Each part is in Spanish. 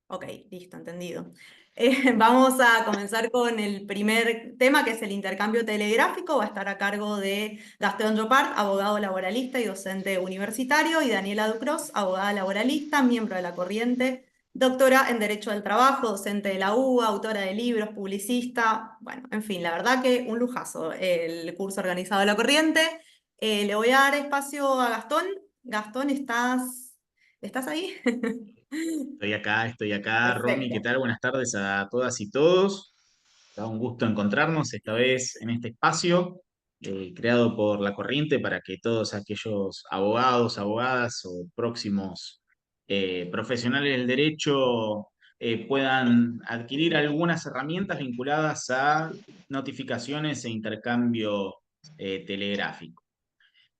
Ok, listo, entendido. Vamos a comenzar con el primer tema, que es el intercambio telegráfico. Va a estar a cargo de Gastón Llopart, abogado laboralista y docente universitario, y Daniela Ducros, abogada laboralista, miembro de La Corriente, doctora en Derecho del Trabajo, docente de la UBA, autora de libros, publicista. Bueno, en fin, la verdad que un lujazo el curso organizado de La Corriente. Le voy a dar espacio a Gastón. Gastón, ¿estás ahí? Estoy acá, Romy, ¿qué Perfecto. tal? Buenas tardes a todas y todos. Da un gusto encontrarnos esta vez en este espacio creado por La Corriente para que todos aquellos abogados, abogadas o próximos profesionales del derecho puedan adquirir algunas herramientas vinculadas a notificaciones e intercambio telegráfico.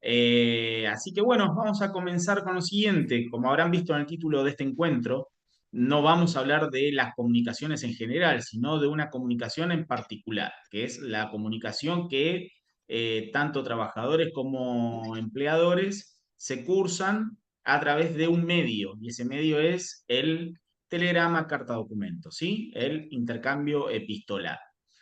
Así que bueno, vamos a comenzar con lo siguiente. Como habrán visto en el título de este encuentro, no vamos a hablar de las comunicaciones en general, sino de una comunicación en particular, que es la comunicación que tanto trabajadores como empleadores se cursan a través de un medio, y ese medio es el telegrama carta documento, ¿sí? El intercambio epistolar.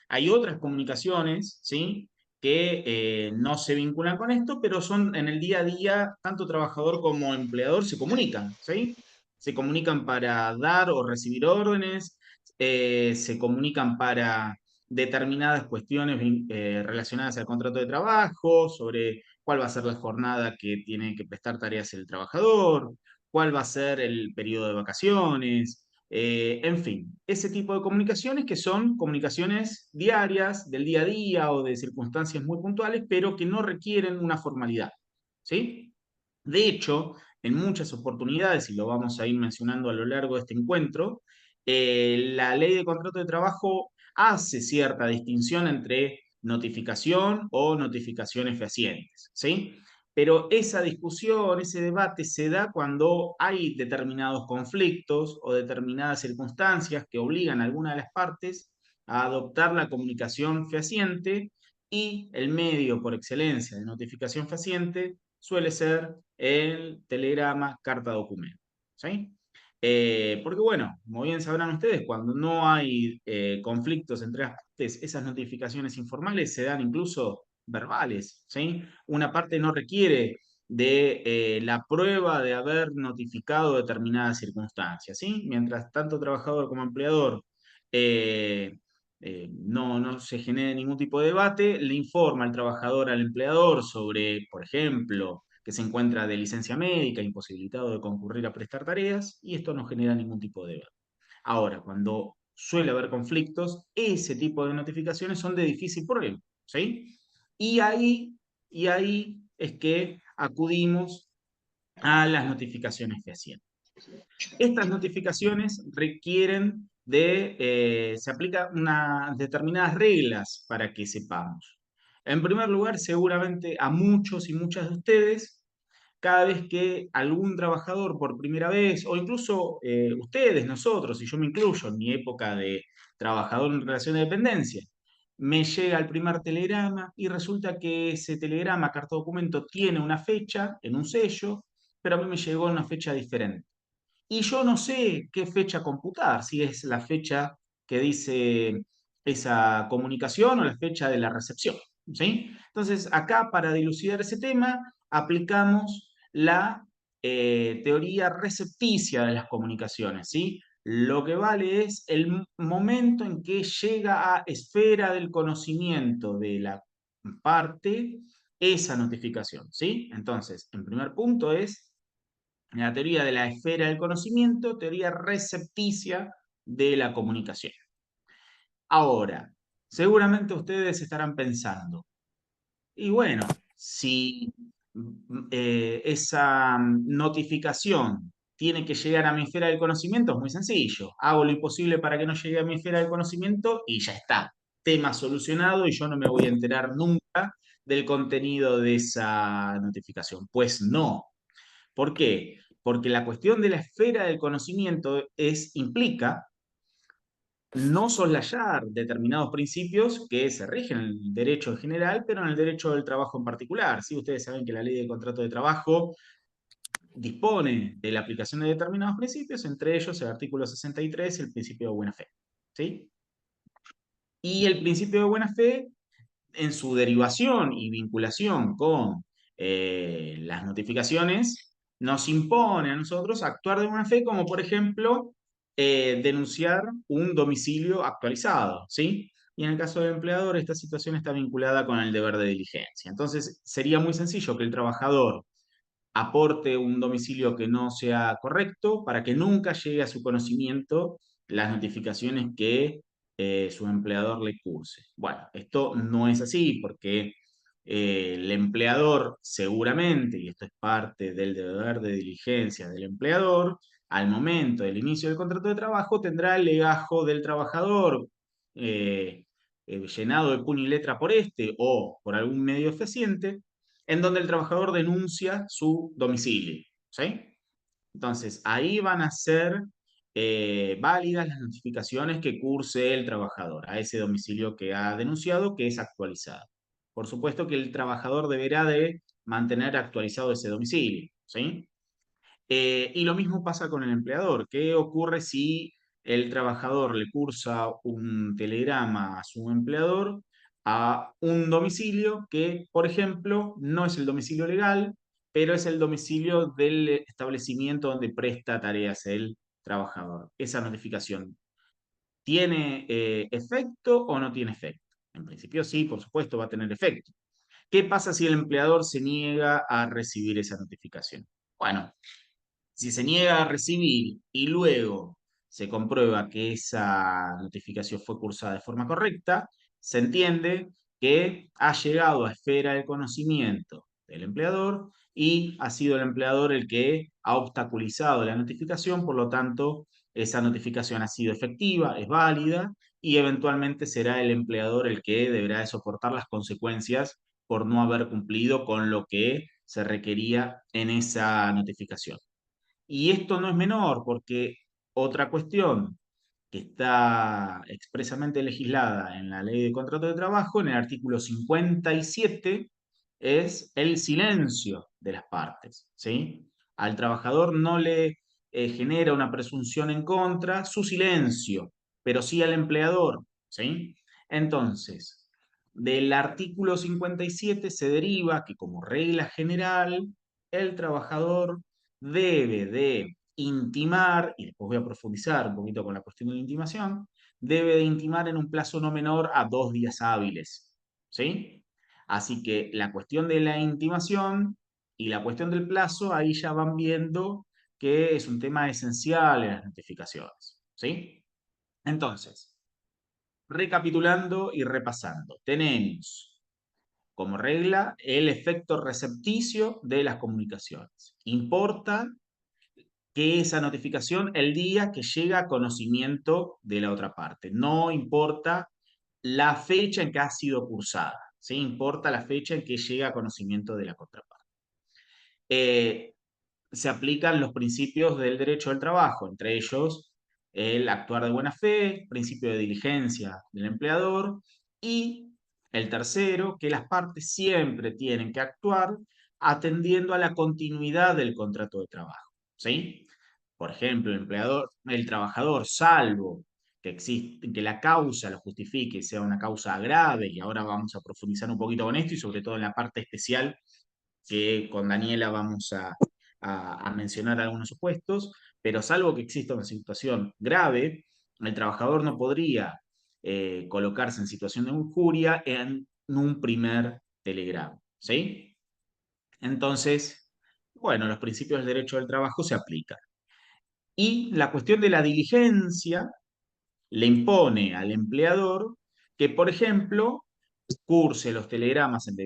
Hay otras comunicaciones, ¿sí? Que no se vinculan con esto, pero son en el día a día, tanto trabajador como empleador se comunican, ¿sí? Se comunican para dar o recibir órdenes, se comunican para determinadas cuestiones relacionadas al contrato de trabajo, sobre cuál va a ser la jornada que tiene que prestar tareas el trabajador, cuál va a ser el periodo de vacaciones, en fin, ese tipo de comunicaciones que son comunicaciones diarias, del día a día o de circunstancias muy puntuales, pero que no requieren una formalidad, ¿sí? De hecho, en muchas oportunidades, y lo vamos a ir mencionando a lo largo de este encuentro, la ley de contrato de trabajo hace cierta distinción entre notificación o notificaciones fehacientes, ¿sí? Pero esa discusión, ese debate se da cuando hay determinados conflictos o determinadas circunstancias que obligan a alguna de las partes a adoptar la comunicación fehaciente, y el medio por excelencia de notificación fehaciente suele ser el telegrama carta documento, ¿sí? Porque bueno, como bien sabrán ustedes, cuando no hay conflictos entre las partes, esas notificaciones informales se dan incluso verbales, ¿sí? Una parte no requiere de la prueba de haber notificado determinadas circunstancias, ¿sí? Mientras tanto trabajador como empleador no se genere ningún tipo de debate, le informa al trabajador al empleador sobre, por ejemplo, que se encuentra de licencia médica, imposibilitado de concurrir a prestar tareas, y esto no genera ningún tipo de debate. Ahora, cuando suele haber conflictos, ese tipo de notificaciones son de difícil prueba, ¿sí? Y ahí, y ahí es que acudimos a las notificaciones fehacientes. Estas notificaciones requieren se aplican unas determinadas reglas para que sepamos. En primer lugar, seguramente a muchos y muchas de ustedes, cada vez que algún trabajador por primera vez, o incluso ustedes, nosotros, y yo me incluyo en mi época de trabajador en relación de dependencia, me llega el primer telegrama y resulta que ese telegrama, carta documento, tiene una fecha en un sello, pero a mí me llegó en una fecha diferente. Y yo no sé qué fecha computar, si es la fecha que dice esa comunicación o la fecha de la recepción, ¿sí? Entonces, acá para dilucidar ese tema, aplicamos la teoría recepticia de las comunicaciones, ¿sí? Lo que vale es el momento en que llega a esfera del conocimiento de la parte esa notificación, ¿sí? Entonces, en primer punto es la teoría de la esfera del conocimiento, teoría recepticia de la comunicación. Ahora, seguramente ustedes estarán pensando, y bueno, si esa notificación tiene que llegar a mi esfera del conocimiento, es muy sencillo. Hago lo imposible para que no llegue a mi esfera del conocimiento y ya está. Tema solucionado, y yo no me voy a enterar nunca del contenido de esa notificación. Pues no. ¿Por qué? Porque la cuestión de la esfera del conocimiento implica no soslayar determinados principios que se rigen en el derecho en general, pero en el derecho del trabajo en particular. ¿Sí? Ustedes saben que la ley de contrato de trabajo dispone de la aplicación de determinados principios, entre ellos el artículo 63, el principio de buena fe. ¿Sí? Y el principio de buena fe, en su derivación y vinculación con las notificaciones, nos impone a nosotros actuar de buena fe, como por ejemplo denunciar un domicilio actualizado, ¿sí? Y en el caso del empleador, esta situación está vinculada con el deber de diligencia. Entonces, sería muy sencillo que el trabajador aporte un domicilio que no sea correcto para que nunca llegue a su conocimiento las notificaciones que su empleador le curse. Bueno, esto no es así porque el empleador seguramente, y esto es parte del deber de diligencia del empleador, al momento del inicio del contrato de trabajo tendrá el legajo del trabajador eh, llenado de puño y letra por este o por algún medio fehaciente en donde el trabajador denuncia su domicilio. ¿Sí? Entonces, ahí van a ser válidas las notificaciones que curse el trabajador a ese domicilio que ha denunciado, que es actualizado. Por supuesto que el trabajador deberá de mantener actualizado ese domicilio. ¿Sí? Y lo mismo pasa con el empleador. ¿Qué ocurre si el trabajador le cursa un telegrama a su empleador a un domicilio que, por ejemplo, no es el domicilio legal, pero es el domicilio del establecimiento donde presta tareas el trabajador? Esa notificación, ¿tiene efecto o no tiene efecto? En principio sí, por supuesto, va a tener efecto. ¿Qué pasa si el empleador se niega a recibir esa notificación? Bueno, si se niega a recibir y luego se comprueba que esa notificación fue cursada de forma correcta, se entiende que ha llegado a esfera de conocimiento del empleador y ha sido el empleador el que ha obstaculizado la notificación, por lo tanto, esa notificación ha sido efectiva, es válida y eventualmente será el empleador el que deberá de soportar las consecuencias por no haber cumplido con lo que se requería en esa notificación. Y esto no es menor, porque otra cuestión que está expresamente legislada en la Ley de Contrato de Trabajo, en el artículo 57, es el silencio de las partes, ¿sí? Al trabajador no le genera una presunción en contra su silencio, pero sí al empleador, ¿sí? Entonces, del artículo 57 se deriva que como regla general, el trabajador debe de intimar, y después voy a profundizar un poquito con la cuestión de la intimación, debe de intimar en un plazo no menor a 2 días hábiles. ¿Sí? Así que la cuestión de la intimación y la cuestión del plazo, ahí ya van viendo que es un tema esencial en las notificaciones. ¿Sí? Entonces, recapitulando y repasando, tenemos como regla el efecto recepticio de las comunicaciones. Importa que esa notificación el día que llega a conocimiento de la otra parte. No importa la fecha en que ha sido cursada, ¿sí? Importa la fecha en que llega a conocimiento de la contraparte. Eh, Se aplican los principios del derecho del trabajo, entre ellos el actuar de buena fe, principio de diligencia del empleador y el tercero, que las partes siempre tienen que actuar atendiendo a la continuidad del contrato de trabajo, ¿sí? Por ejemplo, el trabajador, salvo que la causa lo justifique y sea una causa grave, y ahora vamos a profundizar un poquito con esto y sobre todo en la parte especial que con Daniela vamos a mencionar algunos supuestos, pero salvo que exista una situación grave, el trabajador no podría colocarse en situación de injuria en un primer telegrama, ¿sí? Entonces, bueno, los principios del derecho del trabajo se aplican. Y la cuestión de la diligencia le impone al empleador que, por ejemplo, curse los telegramas en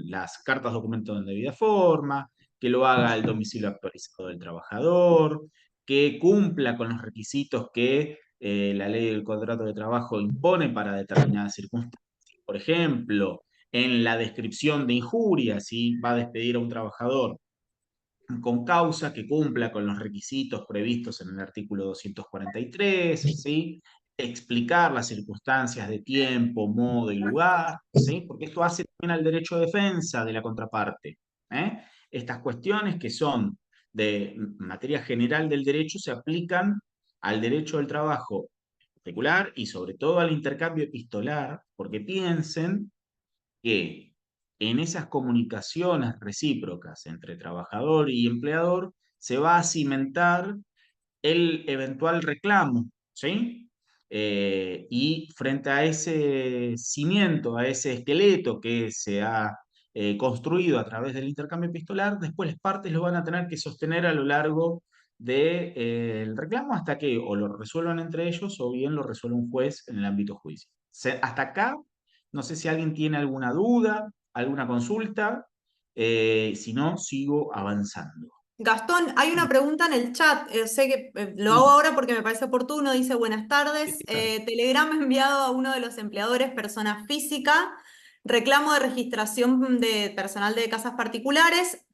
las cartas documentos en debida forma, que lo haga al domicilio actualizado del trabajador, que cumpla con los requisitos que la ley del contrato de trabajo impone para determinadas circunstancias. Por ejemplo, en la descripción de injurias, si va a despedir a un trabajador con causa que cumpla con los requisitos previstos en el artículo 243, ¿sí? Explicar las circunstancias de tiempo, modo y lugar, ¿sí? Porque esto hace también al derecho de defensa de la contraparte. ¿Eh? Estas cuestiones que son de materia general del derecho se aplican al derecho del trabajo particular y sobre todo al intercambio epistolar, porque piensen que en esas comunicaciones recíprocas entre trabajador y empleador se va a cimentar el eventual reclamo, ¿sí? Y frente a ese cimiento, a ese esqueleto que se ha construido a través del intercambio epistolar, después las partes lo van a tener que sostener a lo largo del reclamo hasta que o lo resuelvan entre ellos o bien lo resuelva un juez en el ámbito judicial. Hasta acá, no sé si alguien tiene alguna duda, alguna consulta, si no, sigo avanzando. Gastón, hay una pregunta en el chat, sé que lo hago Sí, ahora porque me parece oportuno, dice buenas tardes, claro. Telegram ha enviado a uno de los empleadores, persona física, reclamo de registración de personal de casas particulares.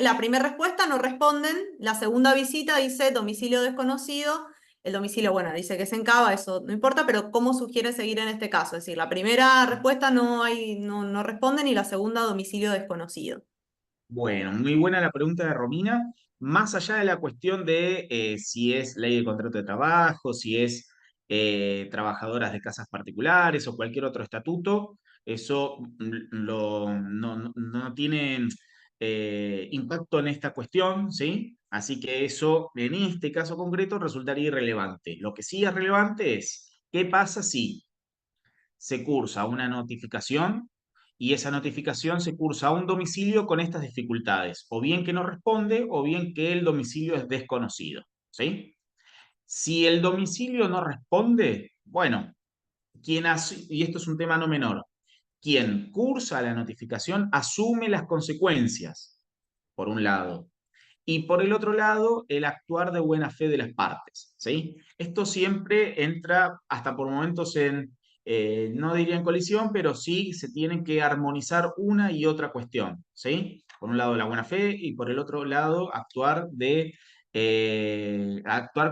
La primera respuesta no responden, la segunda visita dice domicilio desconocido, el domicilio, bueno, dice que es en Cava, eso no importa, pero ¿cómo sugiere seguir en este caso? Es decir, la primera respuesta no responden y la segunda domicilio desconocido. Bueno, muy buena la pregunta de Romina. Más allá de la cuestión de si es ley de contrato de trabajo, si es trabajadoras de casas particulares o cualquier otro estatuto, eso no tiene impacto en esta cuestión, ¿sí? Así que eso, en este caso concreto, resultaría irrelevante. Lo que sí es relevante es, ¿qué pasa si se cursa una notificación y esa notificación se cursa a un domicilio con estas dificultades, o bien que no responde o bien que el domicilio es desconocido, ¿sí? Si el domicilio no responde, bueno, quien hace, y esto es un tema no menor, quien cursa la notificación asume las consecuencias, por un lado, y por el otro lado, el actuar de buena fe de las partes, ¿sí? Esto siempre entra hasta por momentos en, no diría en colisión, pero sí se tienen que armonizar una y otra cuestión, ¿sí? Por un lado la buena fe y por el otro lado actuar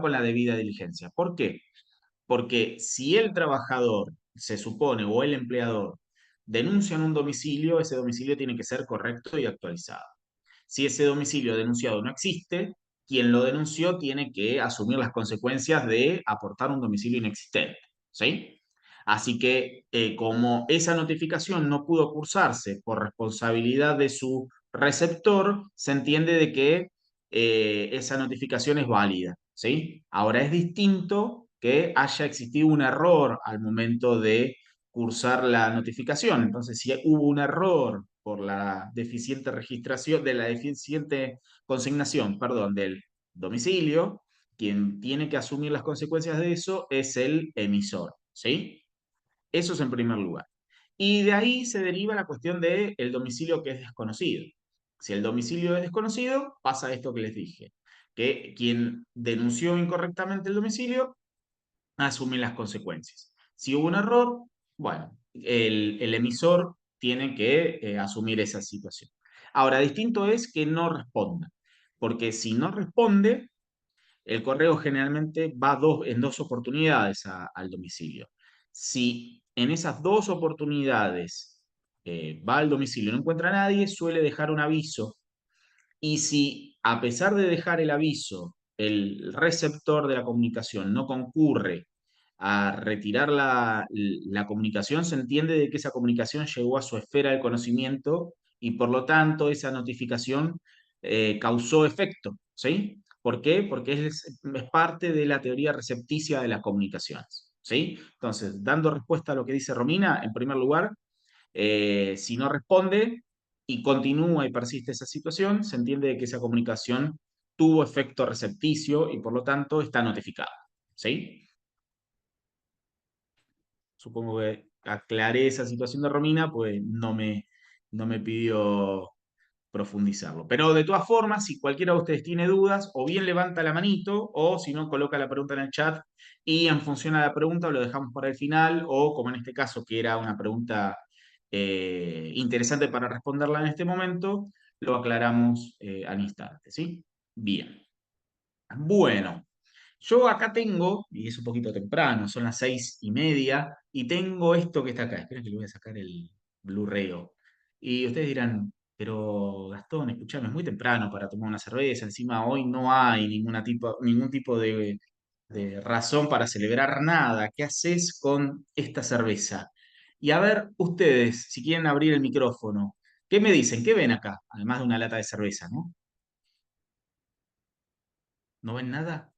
con la debida diligencia. ¿Por qué? Porque si el trabajador, se supone, o el empleador, denuncian un domicilio, ese domicilio tiene que ser correcto y actualizado. Si ese domicilio denunciado no existe, quien lo denunció tiene que asumir las consecuencias de aportar un domicilio inexistente, ¿sí? Así que como esa notificación no pudo cursarse por responsabilidad de su receptor, se entiende de que esa notificación es válida, ¿sí? Ahora es distinto que haya existido un error al momento de cursar la notificación. Entonces, si hubo un error por la deficiente registración, de la deficiente consignación, perdón, del domicilio, quien tiene que asumir las consecuencias de eso es el emisor, ¿sí? Eso es en primer lugar. Y de ahí se deriva la cuestión del domicilio que es desconocido. Si el domicilio es desconocido, pasa esto que les dije, que quien denunció incorrectamente el domicilio asume las consecuencias. Si hubo un error, bueno, el emisor tiene que asumir esa situación. Ahora, distinto es que no responda, porque si no responde, el correo generalmente va en dos oportunidades al domicilio. Si en esas dos oportunidades va al domicilio y no encuentra a nadie, suele dejar un aviso. Y si a pesar de dejar el aviso, el receptor de la comunicación no concurre a retirar la comunicación, se entiende de que esa comunicación llegó a su esfera de conocimiento y por lo tanto esa notificación causó efecto, ¿sí? ¿Por qué? Porque es parte de la teoría recepticia de las comunicaciones, ¿sí? Entonces, dando respuesta a lo que dice Romina, en primer lugar, si no responde y continúa y persiste esa situación, se entiende de que esa comunicación tuvo efecto recepticio y por lo tanto está notificada, ¿sí? Supongo que aclaré esa situación de Romina, pues no me pidió profundizarlo. Pero de todas formas, si cualquiera de ustedes tiene dudas, o bien levanta la manito, o si no, coloca la pregunta en el chat y en función a la pregunta lo dejamos para el final, o como en este caso, que era una pregunta interesante para responderla en este momento, lo aclaramos al instante, ¿sí? Bien. Bueno. Yo acá tengo, y es un poquito temprano, son las 6:30, y tengo esto que está acá. Esperen que le voy a sacar el Blu-ray. Y ustedes dirán, pero Gastón, escuchame, es muy temprano para tomar una cerveza, encima hoy no hay ningún tipo de razón para celebrar nada. ¿Qué haces con esta cerveza? Y a ver, ustedes, si quieren abrir el micrófono, ¿qué me dicen? ¿Qué ven acá? Además de una lata de cerveza, ¿no? ¿No ven nada?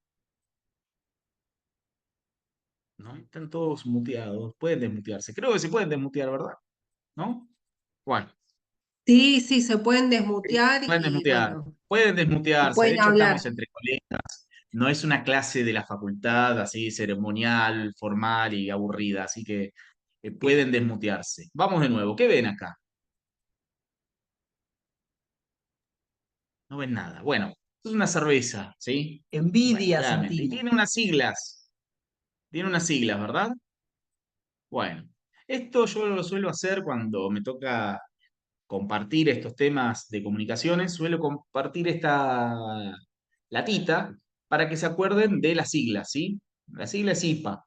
¿No? Están todos muteados. Pueden desmutearse. Creo que se pueden desmutear, ¿verdad? ¿No? Bueno, Sí, sí, se pueden desmutear pueden y desmutear. bueno, Pueden y desmutearse. De pueden hecho, estamos hablar. entre colegas. No es una clase de la facultad así ceremonial, formal y aburrida. Así que pueden desmutearse. Vamos de nuevo. ¿Qué ven acá? No ven nada. Bueno, es una cerveza, ¿sí? Bueno, Envidia claramente. Y sentimos. tiene unas siglas. Tiene unas siglas, ¿verdad? Bueno, esto yo lo suelo hacer cuando me toca compartir estos temas de comunicaciones, suelo compartir esta latita para que se acuerden de las siglas, ¿sí? La sigla es IPA.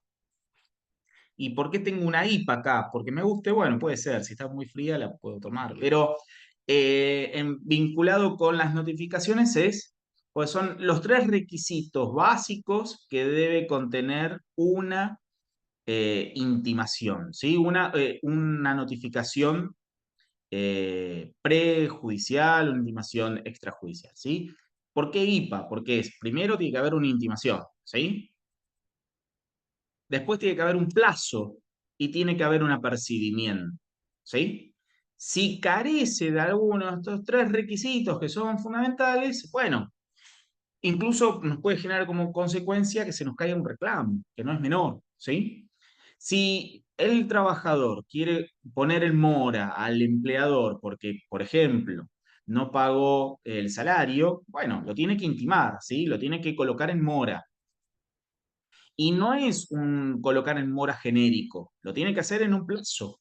¿Y por qué tengo una IPA acá? Porque me guste, bueno, puede ser, si está muy fría la puedo tomar, pero vinculado con las notificaciones pues son los tres requisitos básicos que debe contener una intimación, ¿sí? Una notificación prejudicial, una intimación extrajudicial, ¿sí? ¿Por qué IPA? Porque primero tiene que haber una intimación, ¿sí? Después tiene que haber un plazo y tiene que haber un apercibimiento, ¿sí? Si carece de alguno de estos tres requisitos que son fundamentales, bueno, incluso nos puede generar como consecuencia que se nos caiga un reclamo, que no es menor, ¿sí? Si el trabajador quiere poner en mora al empleador porque, por ejemplo, no pagó el salario, bueno, lo tiene que intimar, ¿sí? Lo tiene que colocar en mora. Y no es un colocar en mora genérico, lo tiene que hacer en un plazo.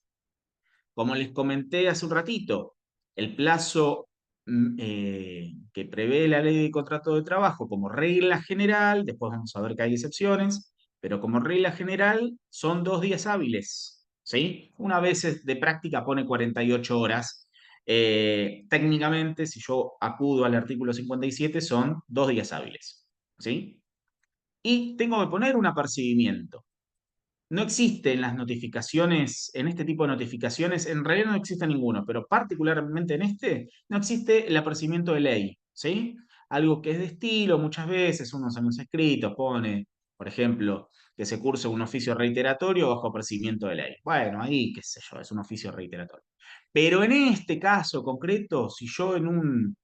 Como les comenté hace un ratito, el plazo que prevé la ley de contrato de trabajo como regla general, después vamos a ver que hay excepciones, pero como regla general son 2 días hábiles, ¿sí? Una vez de práctica pone 48 horas. Técnicamente, si yo acudo al artículo 57, son 2 días hábiles, ¿sí? Y tengo que poner un apercibimiento. No existen las notificaciones, en este tipo de notificaciones, en realidad no existe ninguno, pero particularmente en este, no existe el apercibimiento de ley, ¿sí? Algo que es de estilo, muchas veces uno en los escritos pone, por ejemplo, que se curse un oficio reiteratorio bajo apercibimiento de ley. Bueno, ahí, qué sé yo, es un oficio reiteratorio. Pero en este caso concreto, si yo en un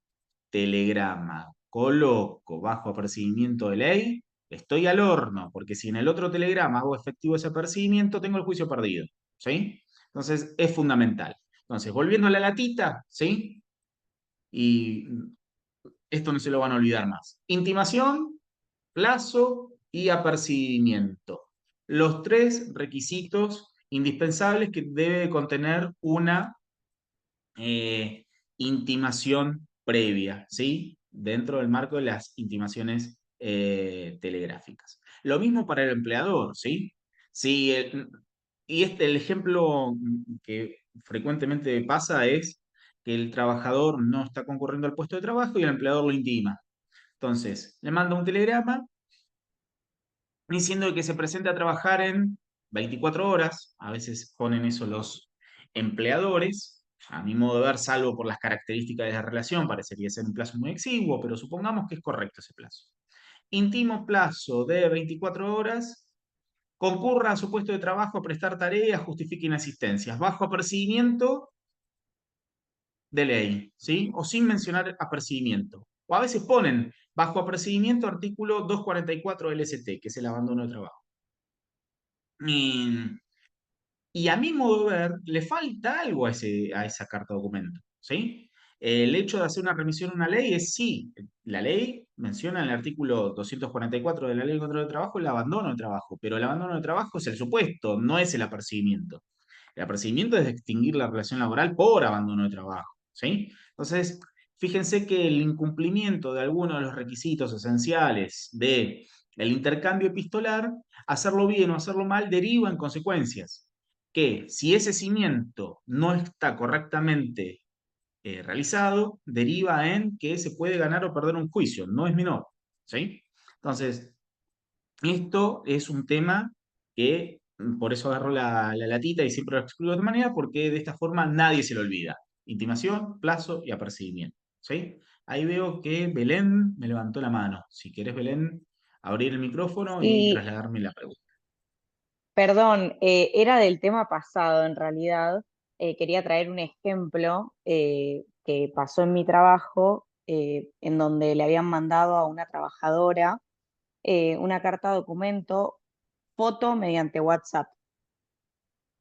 telegrama coloco bajo apercibimiento de ley, estoy al horno, porque si en el otro telegrama hago efectivo ese apercibimiento, tengo el juicio perdido, ¿sí? Entonces, es fundamental. Entonces, volviendo a la latita, ¿sí? Y esto no se lo van a olvidar más. Intimación, plazo y apercibimiento. Los tres requisitos indispensables que debe contener una intimación previa, ¿sí? Dentro del marco de las intimaciones telegráficas. Lo mismo para el empleador, ¿sí? Si el ejemplo que frecuentemente pasa es que el trabajador no está concurriendo al puesto de trabajo y el empleador lo intima. Entonces, le manda un telegrama diciendo que se presente a trabajar en 24 horas, a veces ponen eso los empleadores, a mi modo de ver, salvo por las características de la relación, parecería ser un plazo muy exiguo, pero supongamos que es correcto ese plazo. Intimo plazo de 24 horas, concurra a su puesto de trabajo a prestar tareas, justifique inasistencias, bajo apercibimiento de ley, ¿sí? O sin mencionar apercibimiento. O a veces ponen bajo apercibimiento artículo 244 del ST, que es el abandono de trabajo. Y, y a mi modo de ver, le falta algo a esa carta documento, ¿sí? El hecho de hacer una remisión a una ley es sí, la ley menciona en el artículo 244 de la Ley de Control de Trabajo el abandono de trabajo, pero el abandono de trabajo es el supuesto, no es el apercibimiento. El apercibimiento es extinguir la relación laboral por abandono de trabajo, ¿sí? Entonces, fíjense que el incumplimiento de algunos de los requisitos esenciales del intercambio epistolar, hacerlo bien o hacerlo mal, deriva en consecuencias. Que si ese cimiento no está correctamente realizado deriva en que se puede ganar o perder un juicio, no es menor, ¿sí? Entonces, esto es un tema que, por eso agarro la latita y siempre lo explico de otra manera, porque de esta forma nadie se lo olvida. Intimación, plazo y apercibimiento, ¿sí? Ahí veo que Belén me levantó la mano. Si querés, Belén, abrir el micrófono y Sí, trasladarme la pregunta. perdón, era del tema pasado en realidad. Quería traer un ejemplo que pasó en mi trabajo, en donde le habían mandado a una trabajadora una carta documento, foto mediante WhatsApp.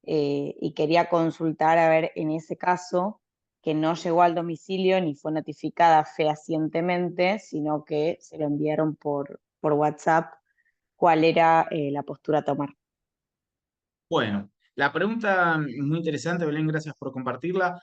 Y quería consultar a ver en ese caso que no llegó al domicilio ni fue notificada fehacientemente, sino que se lo enviaron por WhatsApp, cuál era la postura a tomar. Bueno, la pregunta muy interesante, Belén, gracias por compartirla.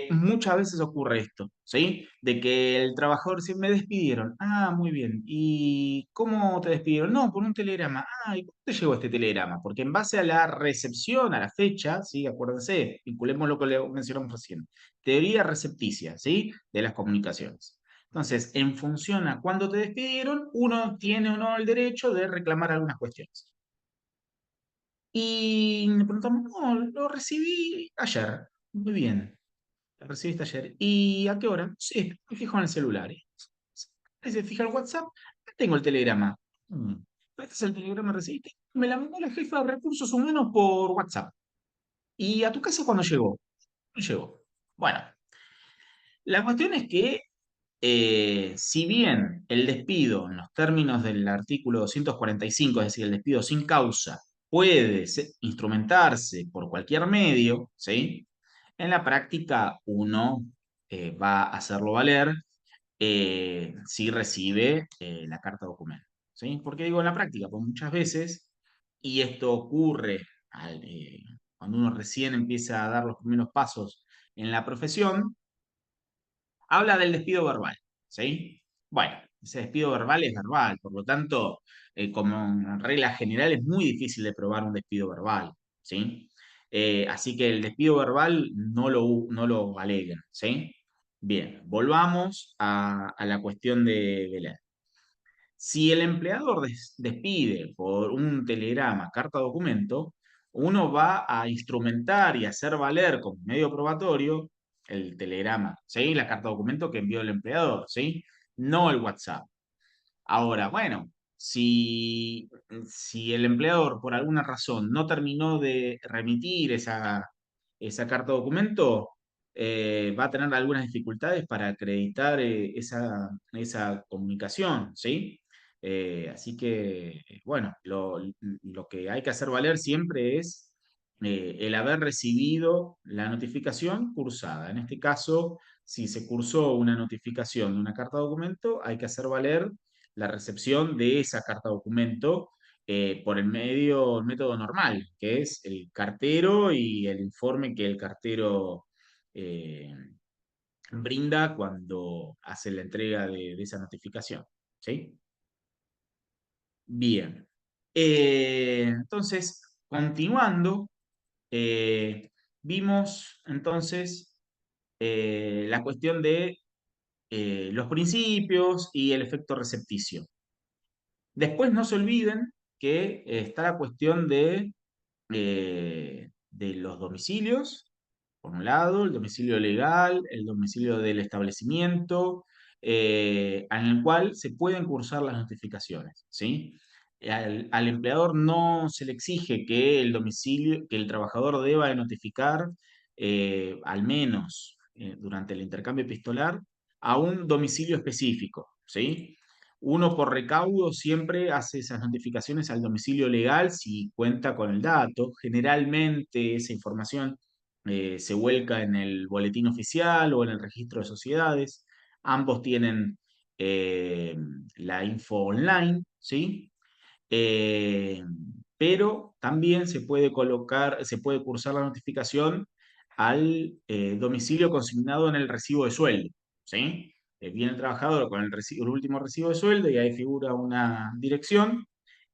Muchas veces ocurre esto, ¿sí? De que el trabajador dice, me despidieron. Ah, muy bien. ¿Y cómo te despidieron? No, por un telegrama. Ah, ¿y cómo te llegó este telegrama? Porque en base a la recepción, a la fecha, ¿sí? Acuérdense, vinculemos lo que le mencionamos recién. Teoría recepticia, ¿sí? De las comunicaciones. Entonces, en función a cuándo te despidieron, uno tiene o no el derecho de reclamar algunas cuestiones. Y le preguntamos, no, lo recibí ayer. Muy bien, lo recibiste ayer. ¿Y a qué hora? Sí, me fijo en el celular. Se fija el WhatsApp, tengo el telegrama. Mm, ¿Este es el telegrama que recibiste? Me la mandó la jefa de recursos humanos por WhatsApp. ¿Y a tu casa cuándo llegó? No llegó. Bueno, la cuestión es que si bien el despido, en los términos del artículo 245, es decir, el despido sin causa, puede instrumentarse por cualquier medio, ¿sí? En la práctica uno va a hacerlo valer si recibe la carta documento, ¿sí? ¿Por qué digo en la práctica? Pues muchas veces, y esto ocurre cuando uno recién empieza a dar los primeros pasos en la profesión, habla del despido verbal, ¿sí? Bueno, ese despido verbal es verbal, por lo tanto, como regla general es muy difícil de probar un despido verbal, ¿sí? Así que el despido verbal no lo aleguen, ¿sí? Bien, volvamos a la cuestión de Belén. Si el empleador despide por un telegrama, carta documento, uno va a instrumentar y hacer valer como medio probatorio el telegrama, ¿sí? La carta documento que envió el empleador, ¿sí? No el WhatsApp. Ahora, bueno, si el empleador por alguna razón no terminó de remitir esa carta documento, va a tener algunas dificultades para acreditar esa comunicación, ¿sí? Así que, bueno, lo que hay que hacer valer siempre es el haber recibido la notificación cursada. En este caso, si se cursó una notificación de una carta documento, hay que hacer valer la recepción de esa carta documento por el método normal, que es el cartero y el informe que el cartero eh, brinda cuando hace la entrega de esa notificación. ¿Sí? Bien. Entonces, continuando, vimos entonces la cuestión de los principios y el efecto recepticio. Después no se olviden que está la cuestión de los domicilios, por un lado, el domicilio legal, el domicilio del establecimiento, en el cual se pueden cursar las notificaciones, ¿sí? Al empleador no se le exige que el domicilio, que el trabajador deba de notificar al menos durante el intercambio epistolar a un domicilio específico, ¿sí? Uno por recaudo siempre hace esas notificaciones al domicilio legal si cuenta con el dato. Generalmente esa información se vuelca en el boletín oficial o en el registro de sociedades. Ambos tienen eh, la info online, ¿sí? Eh, pero también se puede cursar la notificación al domicilio consignado en el recibo de sueldo, ¿sí? Viene el trabajador con el último recibo de sueldo y ahí figura una dirección.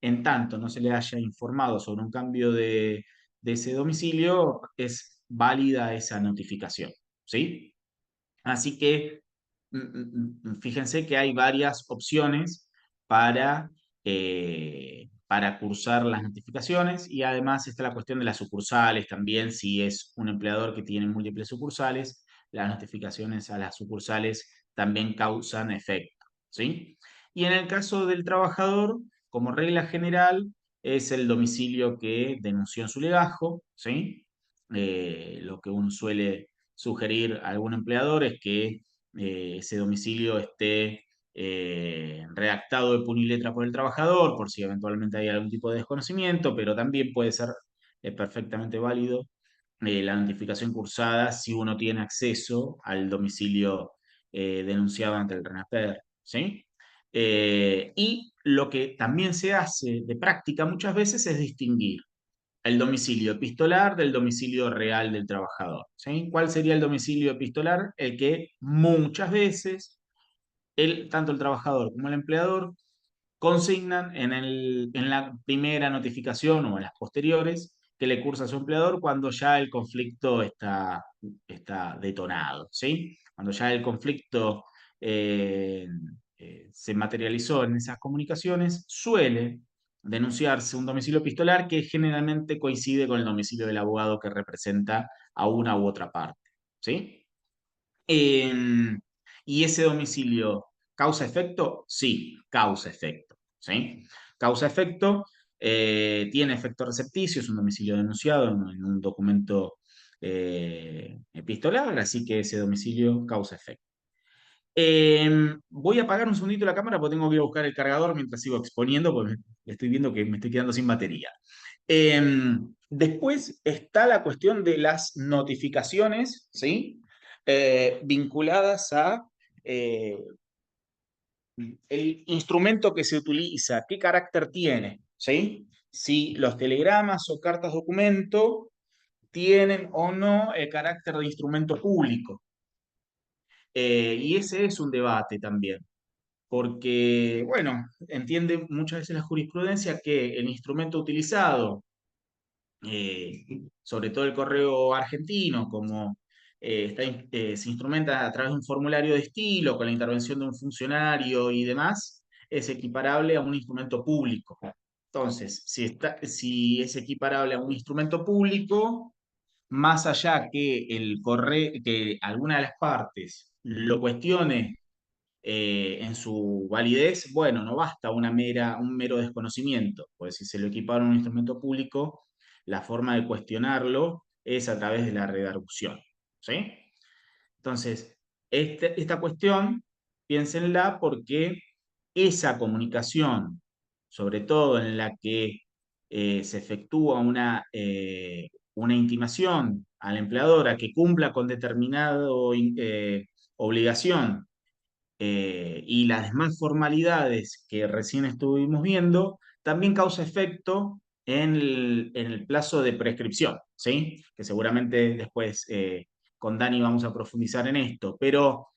En tanto no se le haya informado sobre un cambio de ese domicilio, es válida esa notificación, ¿sí? Así que fíjense que hay varias opciones para cursar las notificaciones, y además está la cuestión de las sucursales también. Si es un empleador que tiene múltiples sucursales, las notificaciones a las sucursales también causan efecto, ¿sí? Y en el caso del trabajador, como regla general, es el domicilio que denunció en su legajo, ¿sí? Lo que uno suele sugerir a algún empleador es que ese domicilio esté redactado de puño y letra por el trabajador, por si eventualmente hay algún tipo de desconocimiento, pero también puede ser perfectamente válido la notificación cursada si uno tiene acceso al domicilio denunciado ante el RENAPER, ¿sí? Y lo que también se hace de práctica muchas veces es distinguir el domicilio epistolar del domicilio real del trabajador, ¿sí? ¿Cuál sería el domicilio epistolar? El que muchas veces tanto el trabajador como el empleador consignan en la primera notificación o en las posteriores que le cursa a su empleador cuando ya el conflicto está detonado, ¿sí? Cuando ya el conflicto eh, se materializó en esas comunicaciones, suele denunciarse un domicilio epistolar que generalmente coincide con el domicilio del abogado que representa a una u otra parte, ¿sí? ¿Y ese domicilio causa efecto? Sí, causa efecto, ¿sí? Causa efecto, tiene efecto recepticio, es un domicilio denunciado en un documento epistolar, así que ese domicilio causa efecto. Voy a apagar un segundito la cámara porque tengo que ir a buscar el cargador mientras sigo exponiendo, porque estoy viendo que me estoy quedando sin batería. Después está la cuestión de las notificaciones, ¿sí? Vinculadas a el instrumento que se utiliza, qué carácter tiene, ¿sí? Si los telegramas o cartas documento tienen o no el carácter de instrumento público. Y ese es un debate también, porque, bueno, entiende muchas veces la jurisprudencia que el instrumento utilizado, sobre todo el correo argentino, como se instrumenta a través de un formulario de estilo, con la intervención de un funcionario y demás, es equiparable a un instrumento público. Entonces, si es equiparable a un instrumento público, más allá que alguna de las partes lo cuestione en su validez, bueno, no basta un mero desconocimiento, pues si se lo equipara a un instrumento público, la forma de cuestionarlo es a través de la redargución, ¿sí? Entonces, esta cuestión, piénsenla porque esa comunicación, sobre todo en la que se efectúa una intimación al empleador a que cumpla con determinada obligación, y las demás formalidades que recién estuvimos viendo, también causa efecto en el plazo de prescripción, ¿sí? Que seguramente después con Dani vamos a profundizar en esto, pero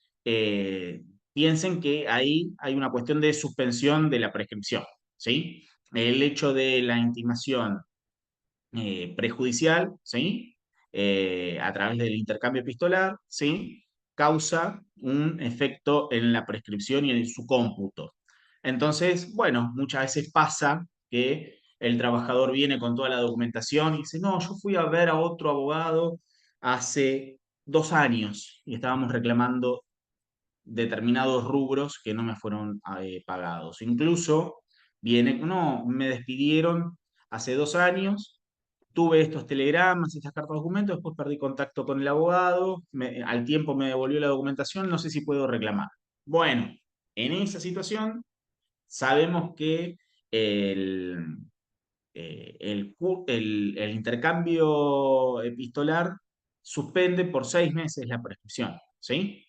piensen que ahí hay una cuestión de suspensión de la prescripción, ¿sí? El hecho de la intimación prejudicial, ¿sí? A través del intercambio epistolar, ¿sí? Causa un efecto en la prescripción y en su cómputo. Entonces, bueno, muchas veces pasa que el trabajador viene con toda la documentación y dice, no, yo fui a ver a otro abogado hace 2 años y estábamos reclamando determinados rubros que no me fueron pagados. Incluso viene, no, me despidieron hace 2 años, tuve estos telegramas, estas cartas de documentos, después perdí contacto con el abogado, al tiempo me devolvió la documentación, no sé si puedo reclamar. Bueno, en esa situación sabemos que el, el intercambio epistolar suspende por 6 meses la prescripción, ¿sí?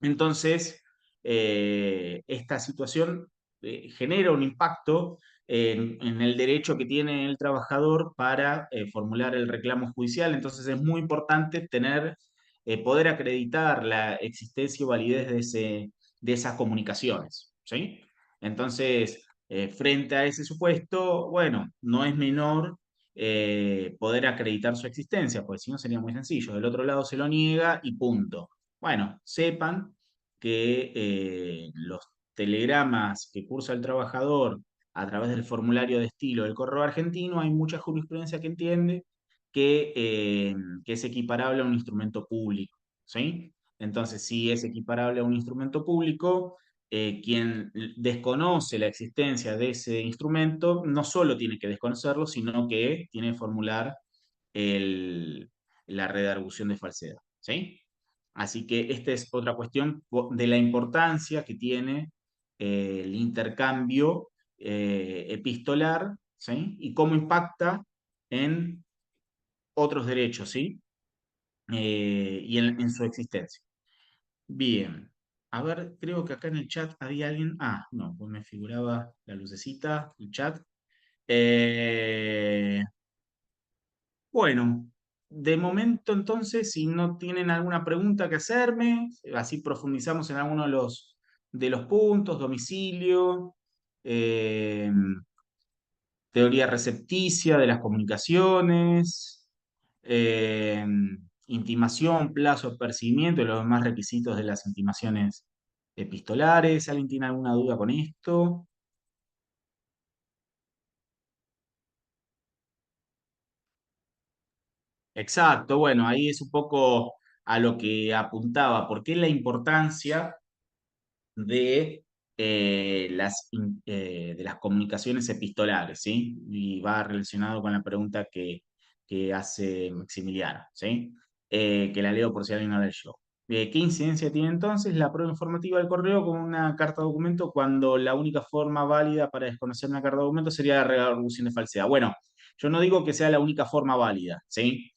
Entonces, esta situación genera un impacto en el derecho que tiene el trabajador para formular el reclamo judicial. Entonces, es muy importante poder acreditar la existencia y validez de esas comunicaciones, ¿sí? Entonces, frente a ese supuesto, bueno, no es menor poder acreditar su existencia, porque si no sería muy sencillo. Del otro lado se lo niega y punto. Bueno, sepan que los telegramas que cursa el trabajador a través del formulario de estilo del correo argentino, hay mucha jurisprudencia que entiende que es equiparable a un instrumento público, ¿sí? Entonces, si es equiparable a un instrumento público, quien desconoce la existencia de ese instrumento, no solo tiene que desconocerlo, sino que tiene que formular el- la redargución de falsedad, ¿sí? Así que esta es otra cuestión de la importancia que tiene el intercambio epistolar, ¿sí? Y cómo impacta en otros derechos, ¿sí? Y en su existencia. Bien. A ver, creo que acá en el chat había alguien. Ah, no, pues me figuraba la lucecita, el chat. Eh, Bueno, de momento entonces, si no tienen alguna pregunta que hacerme, así profundizamos en alguno de los puntos, domicilio, eh, teoría recepticia de las comunicaciones, eh, intimación, plazo, percibimiento y los demás requisitos de las intimaciones epistolares. ¿Alguien tiene alguna duda con esto? Exacto, bueno, ahí es un poco a lo que apuntaba, porque la importancia de, de las comunicaciones epistolares, ¿sí? Y va relacionado con la pregunta que hace Maximiliano, ¿sí? Que la leo por si alguien no la leyó. ¿Qué incidencia tiene entonces la prueba informativa del correo con una carta documento cuando la única forma válida para desconocer una carta documento sería la redargución de falsedad? Bueno, yo no digo que sea la única forma válida, ¿sí?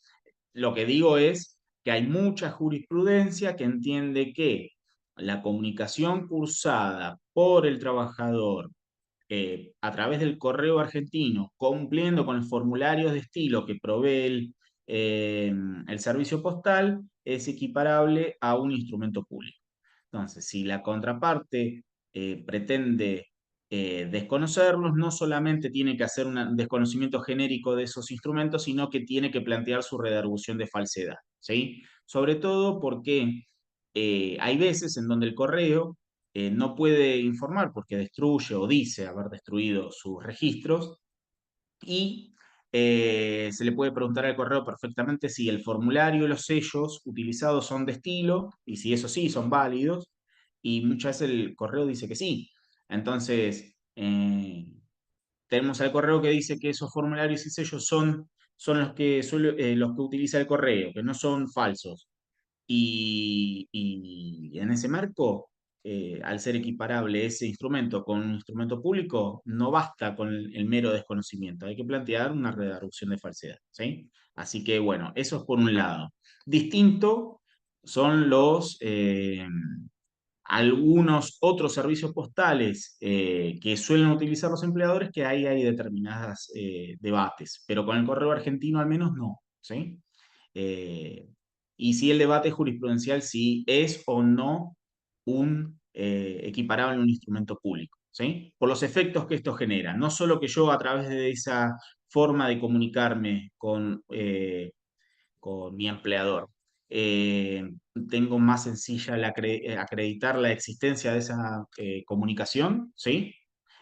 Lo que digo es que hay mucha jurisprudencia que entiende que la comunicación cursada por el trabajador a través del correo argentino, cumpliendo con los formularios de estilo que provee el servicio postal, es equiparable a un instrumento público. Entonces, si la contraparte pretende desconocerlos, no solamente tiene que hacer un desconocimiento genérico de esos instrumentos, sino que tiene que plantear su redargución de falsedad, ¿sí? Sobre todo porque hay veces en donde el correo no puede informar porque destruye o dice haber destruido sus registros y se le puede preguntar al correo perfectamente si el formulario y los sellos utilizados son de estilo y si eso sí son válidos, y muchas veces el correo dice que sí. Entonces, tenemos al correo que dice que esos formularios y sellos son los que utiliza el correo, que no son falsos. Y en ese marco, al ser equiparable ese instrumento con un instrumento público, no basta con el mero desconocimiento, hay que plantear una redargución de falsedad, ¿sí? Así que bueno, eso es por un lado. Distinto son algunos otros servicios postales que suelen utilizar los empleadores, que ahí hay determinados debates, pero con el correo argentino al menos no, ¿sí? Eh, y si el debate jurisprudencial si es o no un equiparable a un instrumento público, ¿sí? Por los efectos que esto genera. No solo que yo a través de esa forma de comunicarme con mi empleador, eh, tengo más sencilla acreditar la existencia de esa comunicación, ¿sí?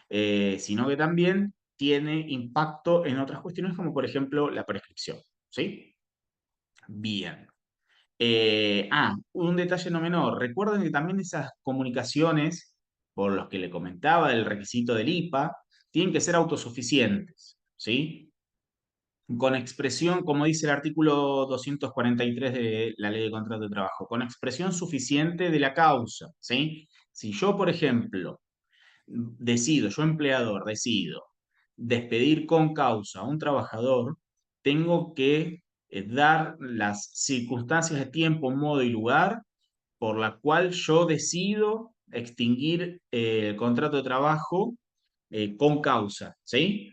Sino que también tiene impacto en otras cuestiones como por ejemplo la prescripción, ¿sí? Bien. Un detalle no menor. Recuerden que también esas comunicaciones, por los que le comentaba el requisito del IPA, tienen que ser autosuficientes, ¿sí? Con expresión, como dice el artículo 243 de la Ley de Contrato de Trabajo, con expresión suficiente de la causa, ¿sí? Si yo, por ejemplo, yo empleador, decido despedir con causa a un trabajador, tengo que dar las circunstancias de tiempo, modo y lugar por la cual yo decido extinguir el contrato de trabajo con causa, ¿sí?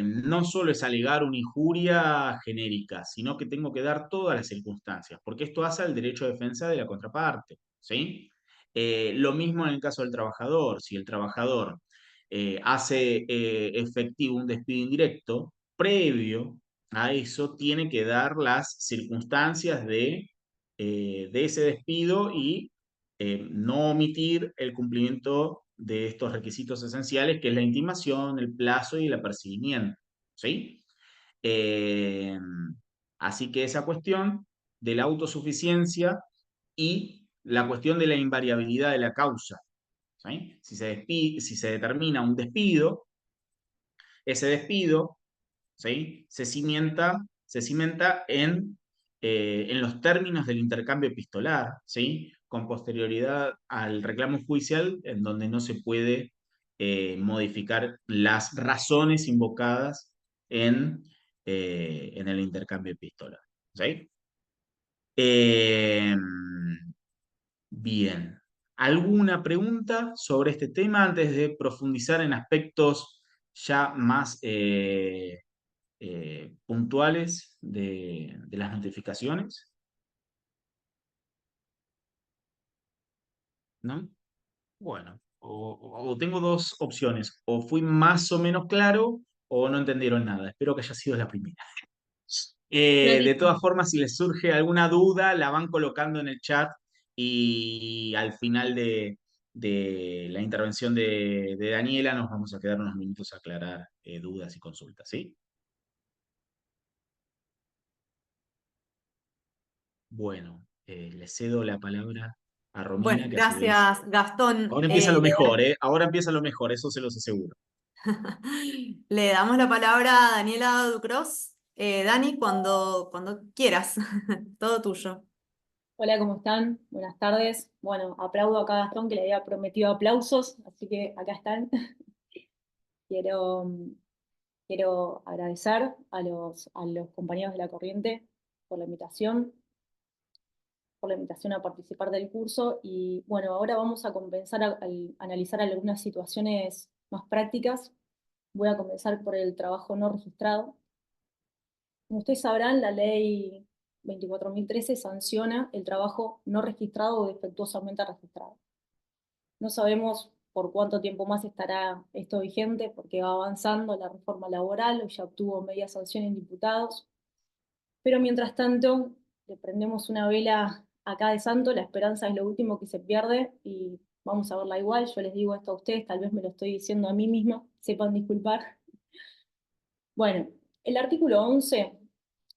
No solo es alegar una injuria genérica, sino que tengo que dar todas las circunstancias, porque esto hace al derecho de defensa de la contraparte, ¿sí? Lo mismo en el caso del trabajador. Si el trabajador hace efectivo un despido indirecto, previo a eso tiene que dar las circunstancias de de ese despido y no omitir el cumplimiento de estos requisitos esenciales, que es la intimación, el plazo y el apercibimiento. ¿Sí? Eh, Así que esa cuestión de la autosuficiencia y la cuestión de la invariabilidad de la causa. ¿Sí? Si se determina un despido, ese despido, ¿sí?, se cimenta en los términos del intercambio epistolar, ¿sí?, con posterioridad al reclamo judicial, en donde no se puede modificar las razones invocadas en el intercambio epistolar. ¿Sí? Eh, Bien. ¿Alguna pregunta sobre este tema antes de profundizar en aspectos ya más puntuales de las notificaciones? ¿No? Bueno, o tengo dos opciones. O fui más o menos claro o no entendieron nada. Espero que haya sido la primera. De todas Clarísimo. formas, si les surge alguna duda, la van colocando en el chat y al final de la intervención de Daniela nos vamos a quedar unos minutos a aclarar dudas y consultas, ¿sí? Bueno, le cedo la palabra a Bueno, Romina, que a su vez... gracias, Gastón. Ahora empieza lo mejor, ¿eh? Ahora empieza lo mejor, eso se los aseguro. Le damos la palabra a Daniela Ducros. Dani, cuando quieras, todo tuyo. Hola, ¿cómo están? Buenas tardes. Bueno, aplaudo acá a Gastón que le había prometido aplausos, así que acá están. Quiero, quiero agradecer a los compañeros de la Corriente por por la invitación a participar del curso. Y bueno, ahora vamos a comenzar a analizar algunas situaciones más prácticas. Voy a comenzar por el trabajo no registrado. Como ustedes sabrán, la ley 24.013 sanciona el trabajo no registrado o defectuosamente registrado. No sabemos por cuánto tiempo más estará esto vigente, porque va avanzando la reforma laboral, ya obtuvo media sanción en diputados, pero mientras tanto le prendemos una vela a cada santo, la esperanza es lo último que se pierde y vamos a verla igual. Yo les digo esto a ustedes, tal vez me lo estoy diciendo a mí misma, sepan disculpar. Bueno, el artículo 11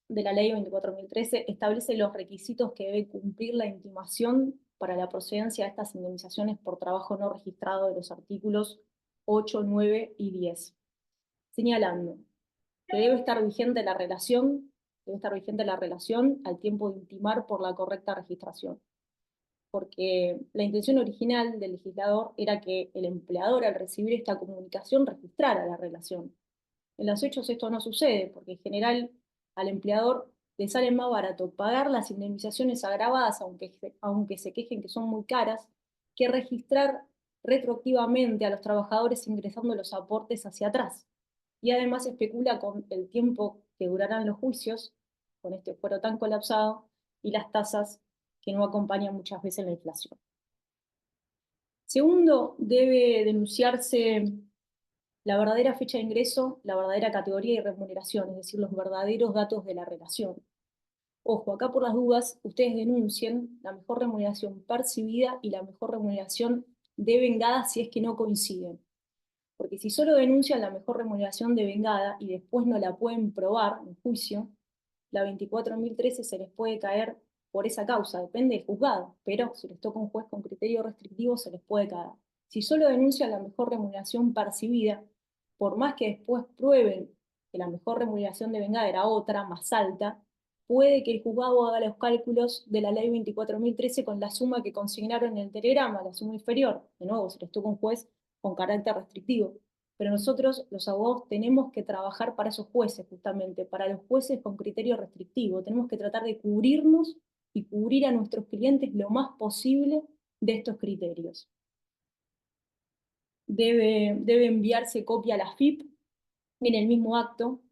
de la ley 24.013 establece los requisitos que debe cumplir la intimación para la procedencia de estas indemnizaciones por trabajo no registrado de los artículos 8, 9 y 10, señalando que debe estar vigente la relación al tiempo de intimar por la correcta registración, porque la intención original del legislador era que el empleador al recibir esta comunicación registrara la relación. En los hechos esto no sucede, porque en general al empleador le sale más barato pagar las indemnizaciones agravadas, aunque se quejen que son muy caras, que registrar retroactivamente a los trabajadores ingresando los aportes hacia atrás. Y además especula con el tiempo que durarán los juicios, con este fuero tan colapsado, y las tasas que no acompañan muchas veces la inflación. Segundo, debe denunciarse la verdadera fecha de ingreso, la verdadera categoría y remuneración, es decir, los verdaderos datos de la relación. Ojo, acá por las dudas, ustedes denuncien la mejor remuneración percibida y la mejor remuneración devengada si es que no coinciden. Porque si solo denuncian la mejor remuneración devengada y después no la pueden probar en juicio, la 24.013 se les puede caer por esa causa, depende del juzgado, pero si les toca un juez con criterio restrictivo se les puede caer. Si solo denuncian la mejor remuneración percibida, por más que después prueben que la mejor remuneración devengada era otra, más alta, puede que el juzgado haga los cálculos de la ley 24.013 con la suma que consignaron en el telegrama, la suma inferior. De nuevo, se les toca un juez con carácter restrictivo. Pero nosotros, los abogados, tenemos que trabajar para esos jueces, justamente, para los jueces con criterio restrictivo. Tenemos que tratar de cubrirnos y cubrir a nuestros clientes lo más posible de estos criterios. Debe enviarse copia a la FIP en el mismo acto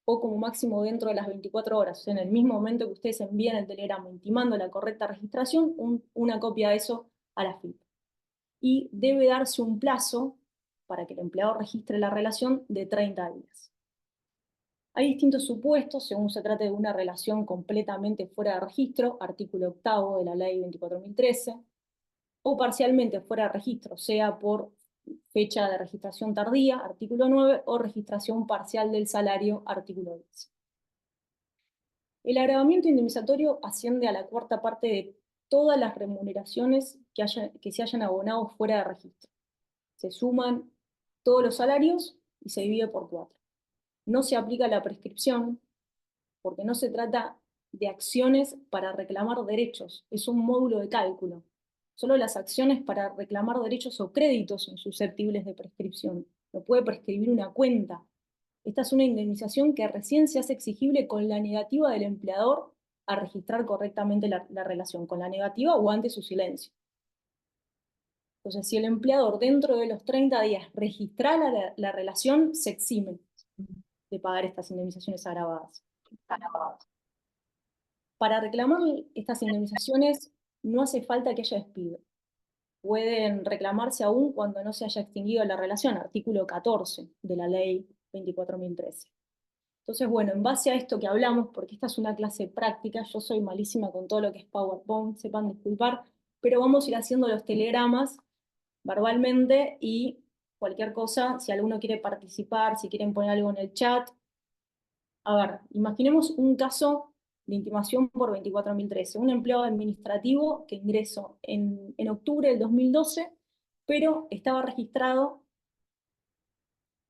o como máximo dentro de las 24 horas. O sea, en el mismo momento que ustedes envían el telegrama intimando la correcta registración, una copia de eso a la FIP. Y debe darse un plazo para que el empleador registre la relación de 30 días. Hay distintos supuestos, según se trate de una relación completamente fuera de registro, artículo 8 de la ley 24.013, o parcialmente fuera de registro, sea por fecha de registración tardía, artículo 9, o registración parcial del salario, artículo 10. El agravamiento indemnizatorio asciende a la cuarta parte de todas las remuneraciones que se hayan abonado fuera de registro. Se suman todos los salarios y se divide por 4. No se aplica la prescripción porque no se trata de acciones para reclamar derechos, es un módulo de cálculo. Solo las acciones para reclamar derechos o créditos son susceptibles de prescripción. No puede prescribir una cuenta. Esta es una indemnización que recién se hace exigible con la negativa del empleador a registrar correctamente la relación, con la negativa o ante su silencio. Entonces, si el empleador dentro de los 30 días registra la relación, se exime de pagar estas indemnizaciones agravadas. Para reclamar estas indemnizaciones no hace falta que haya despido. Pueden reclamarse aún cuando no se haya extinguido la relación, artículo 14 de la ley 24.013. Entonces, bueno, en base a esto que hablamos, porque esta es una clase práctica, yo soy malísima con todo lo que es PowerPoint, sepan disculpar, pero vamos a ir haciendo los telegramas verbalmente y cualquier cosa, si alguno quiere participar, si quieren poner algo en el chat. A ver, imaginemos un caso de intimación por 24.013, un empleado administrativo que ingresó en octubre del 2012, pero estaba registrado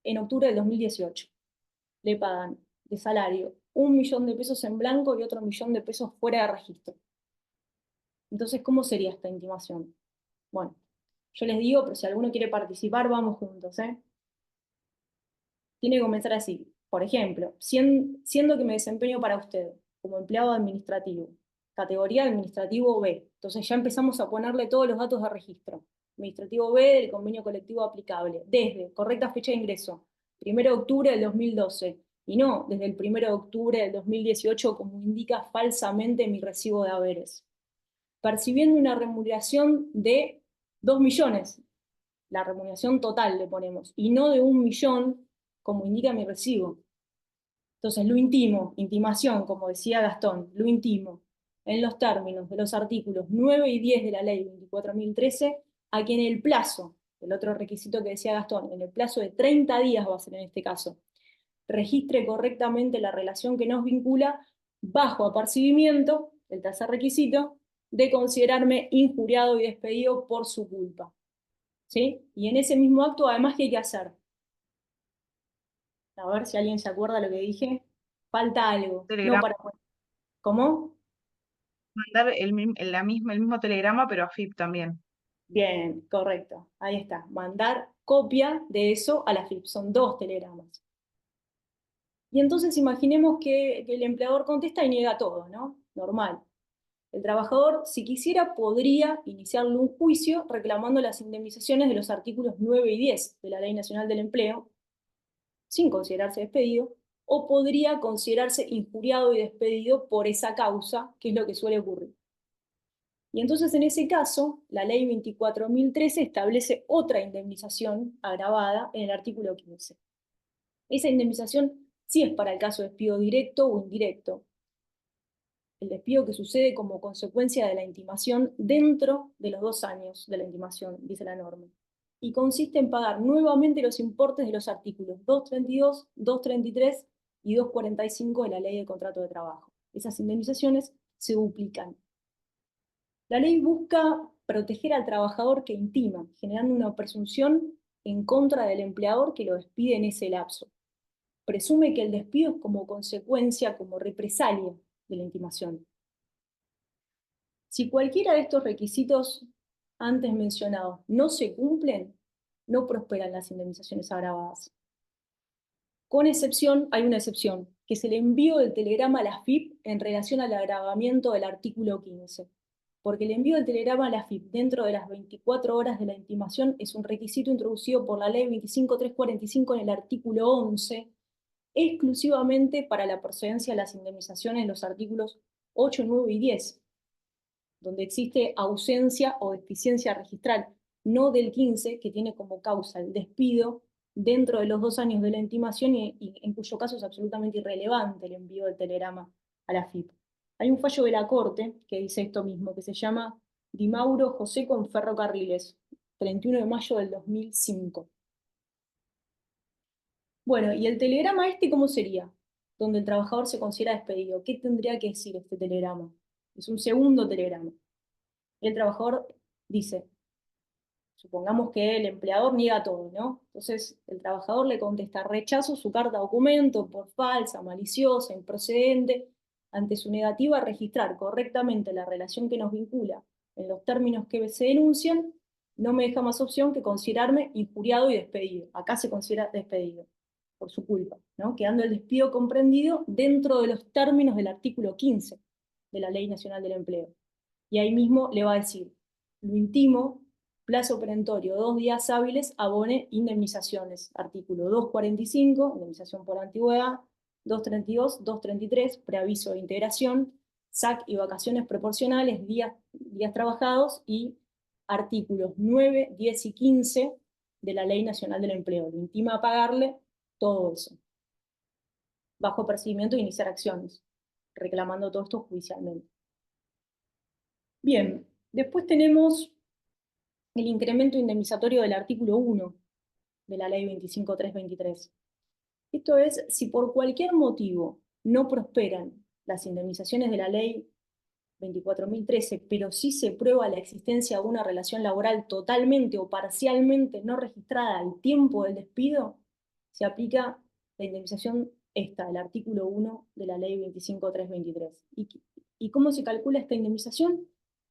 en octubre del 2018. Le pagan de salario 1 millón de pesos en blanco y otro 1 millón de pesos fuera de registro. Entonces, ¿cómo sería esta intimación? Bueno, yo les digo, pero si alguno quiere participar, vamos juntos, ¿eh? Tiene que comenzar así. Por ejemplo, siendo que me desempeño para usted como empleado administrativo, categoría administrativo B. Entonces ya empezamos a ponerle todos los datos de registro. Administrativo B del convenio colectivo aplicable, desde correcta fecha de ingreso, 1 de octubre del 2012, y no desde el 1 de octubre del 2018, como indica falsamente mi recibo de haberes. Percibiendo una remuneración de 2 millones, la remuneración total le ponemos, y no de 1 millón, como indica mi recibo. Entonces, lo intimo, intimación, como decía Gastón, lo intimo, en los términos de los artículos 9 y 10 de la ley 24.013, a que en el plazo, el otro requisito que decía Gastón, en el plazo de 30 días va a ser en este caso, registre correctamente la relación que nos vincula, bajo apercibimiento, el tercer requisito, de considerarme injuriado y despedido por su culpa. ¿Sí? Y en ese mismo acto, además, ¿qué hay que hacer? A ver si alguien se acuerda lo que dije. Falta algo. No Telegrama. para... ¿Cómo? Mandar el mismo telegrama, pero a FIP también. Bien, correcto. Ahí está. Mandar copia de eso a la FIP. Son 2 telegramas. Y entonces imaginemos que el empleador contesta y niega todo, ¿no? Normal. El trabajador, si quisiera, podría iniciarle un juicio reclamando las indemnizaciones de los artículos 9 y 10 de la Ley Nacional del Empleo, sin considerarse despedido, o podría considerarse injuriado y despedido por esa causa, que es lo que suele ocurrir. Y entonces, en ese caso, la ley 24.013 establece otra indemnización agravada en el artículo 15. Esa indemnización sí es para el caso de despido directo o indirecto. El despido que sucede como consecuencia de la intimación dentro de los 2 años de la intimación, dice la norma. Y consiste en pagar nuevamente los importes de los artículos 232, 233 y 245 de la Ley de Contrato de Trabajo. Esas indemnizaciones se duplican. La ley busca proteger al trabajador que intima, generando una presunción en contra del empleador que lo despide en ese lapso. Presume que el despido es como consecuencia, como represalia de la intimación. Si cualquiera de estos requisitos antes mencionados no se cumplen, no prosperan las indemnizaciones agravadas. Con excepción, hay una excepción, que es el envío del telegrama a la FIP en relación al agravamiento del artículo 15. Porque el envío del telegrama a la FIP dentro de las 24 horas de la intimación es un requisito introducido por la ley 25.345 en el artículo 11, exclusivamente para la procedencia de las indemnizaciones en los artículos 8, 9 y 10, donde existe ausencia o deficiencia registral, no del 15, que tiene como causa el despido dentro de los 2 años de la intimación y en cuyo caso es absolutamente irrelevante el envío del telegrama a la AFIP. Hay un fallo de la Corte que dice esto mismo, que se llama Di Mauro José con Ferrocarriles, 31 de mayo del 2005. Bueno, ¿y el telegrama cómo sería? Donde el trabajador se considera despedido. ¿Qué tendría que decir este telegrama? Es un segundo telegrama. El trabajador dice, supongamos que el empleador niega todo, ¿no? Entonces el trabajador le contesta, rechazo su carta documento por falsa, maliciosa, improcedente, ante su negativa a registrar correctamente la relación que nos vincula en los términos que se denuncian, no me deja más opción que considerarme injuriado y despedido. Acá se considera despedido por su culpa, ¿no? Quedando el despido comprendido dentro de los términos del artículo 15 de la Ley Nacional del Empleo. Y ahí mismo le va a decir, lo intimo, plazo perentorio, 2 días hábiles, abone indemnizaciones. Artículo 245, indemnización por antigüedad, 232, 233, preaviso de integración, SAC y vacaciones proporcionales, días trabajados, y artículos 9, 10 y 15 de la Ley Nacional del Empleo. Lo intima a pagarle todo eso, bajo percibimiento de iniciar acciones, reclamando todo esto judicialmente. Bien, después tenemos el incremento indemnizatorio del artículo 1 de la Ley 25.323. Esto es, si por cualquier motivo no prosperan las indemnizaciones de la Ley 24.013, pero sí se prueba la existencia de una relación laboral totalmente o parcialmente no registrada al tiempo del despido, se aplica la indemnización esta, el artículo 1 de la Ley 25.323. ¿Y cómo se calcula esta indemnización?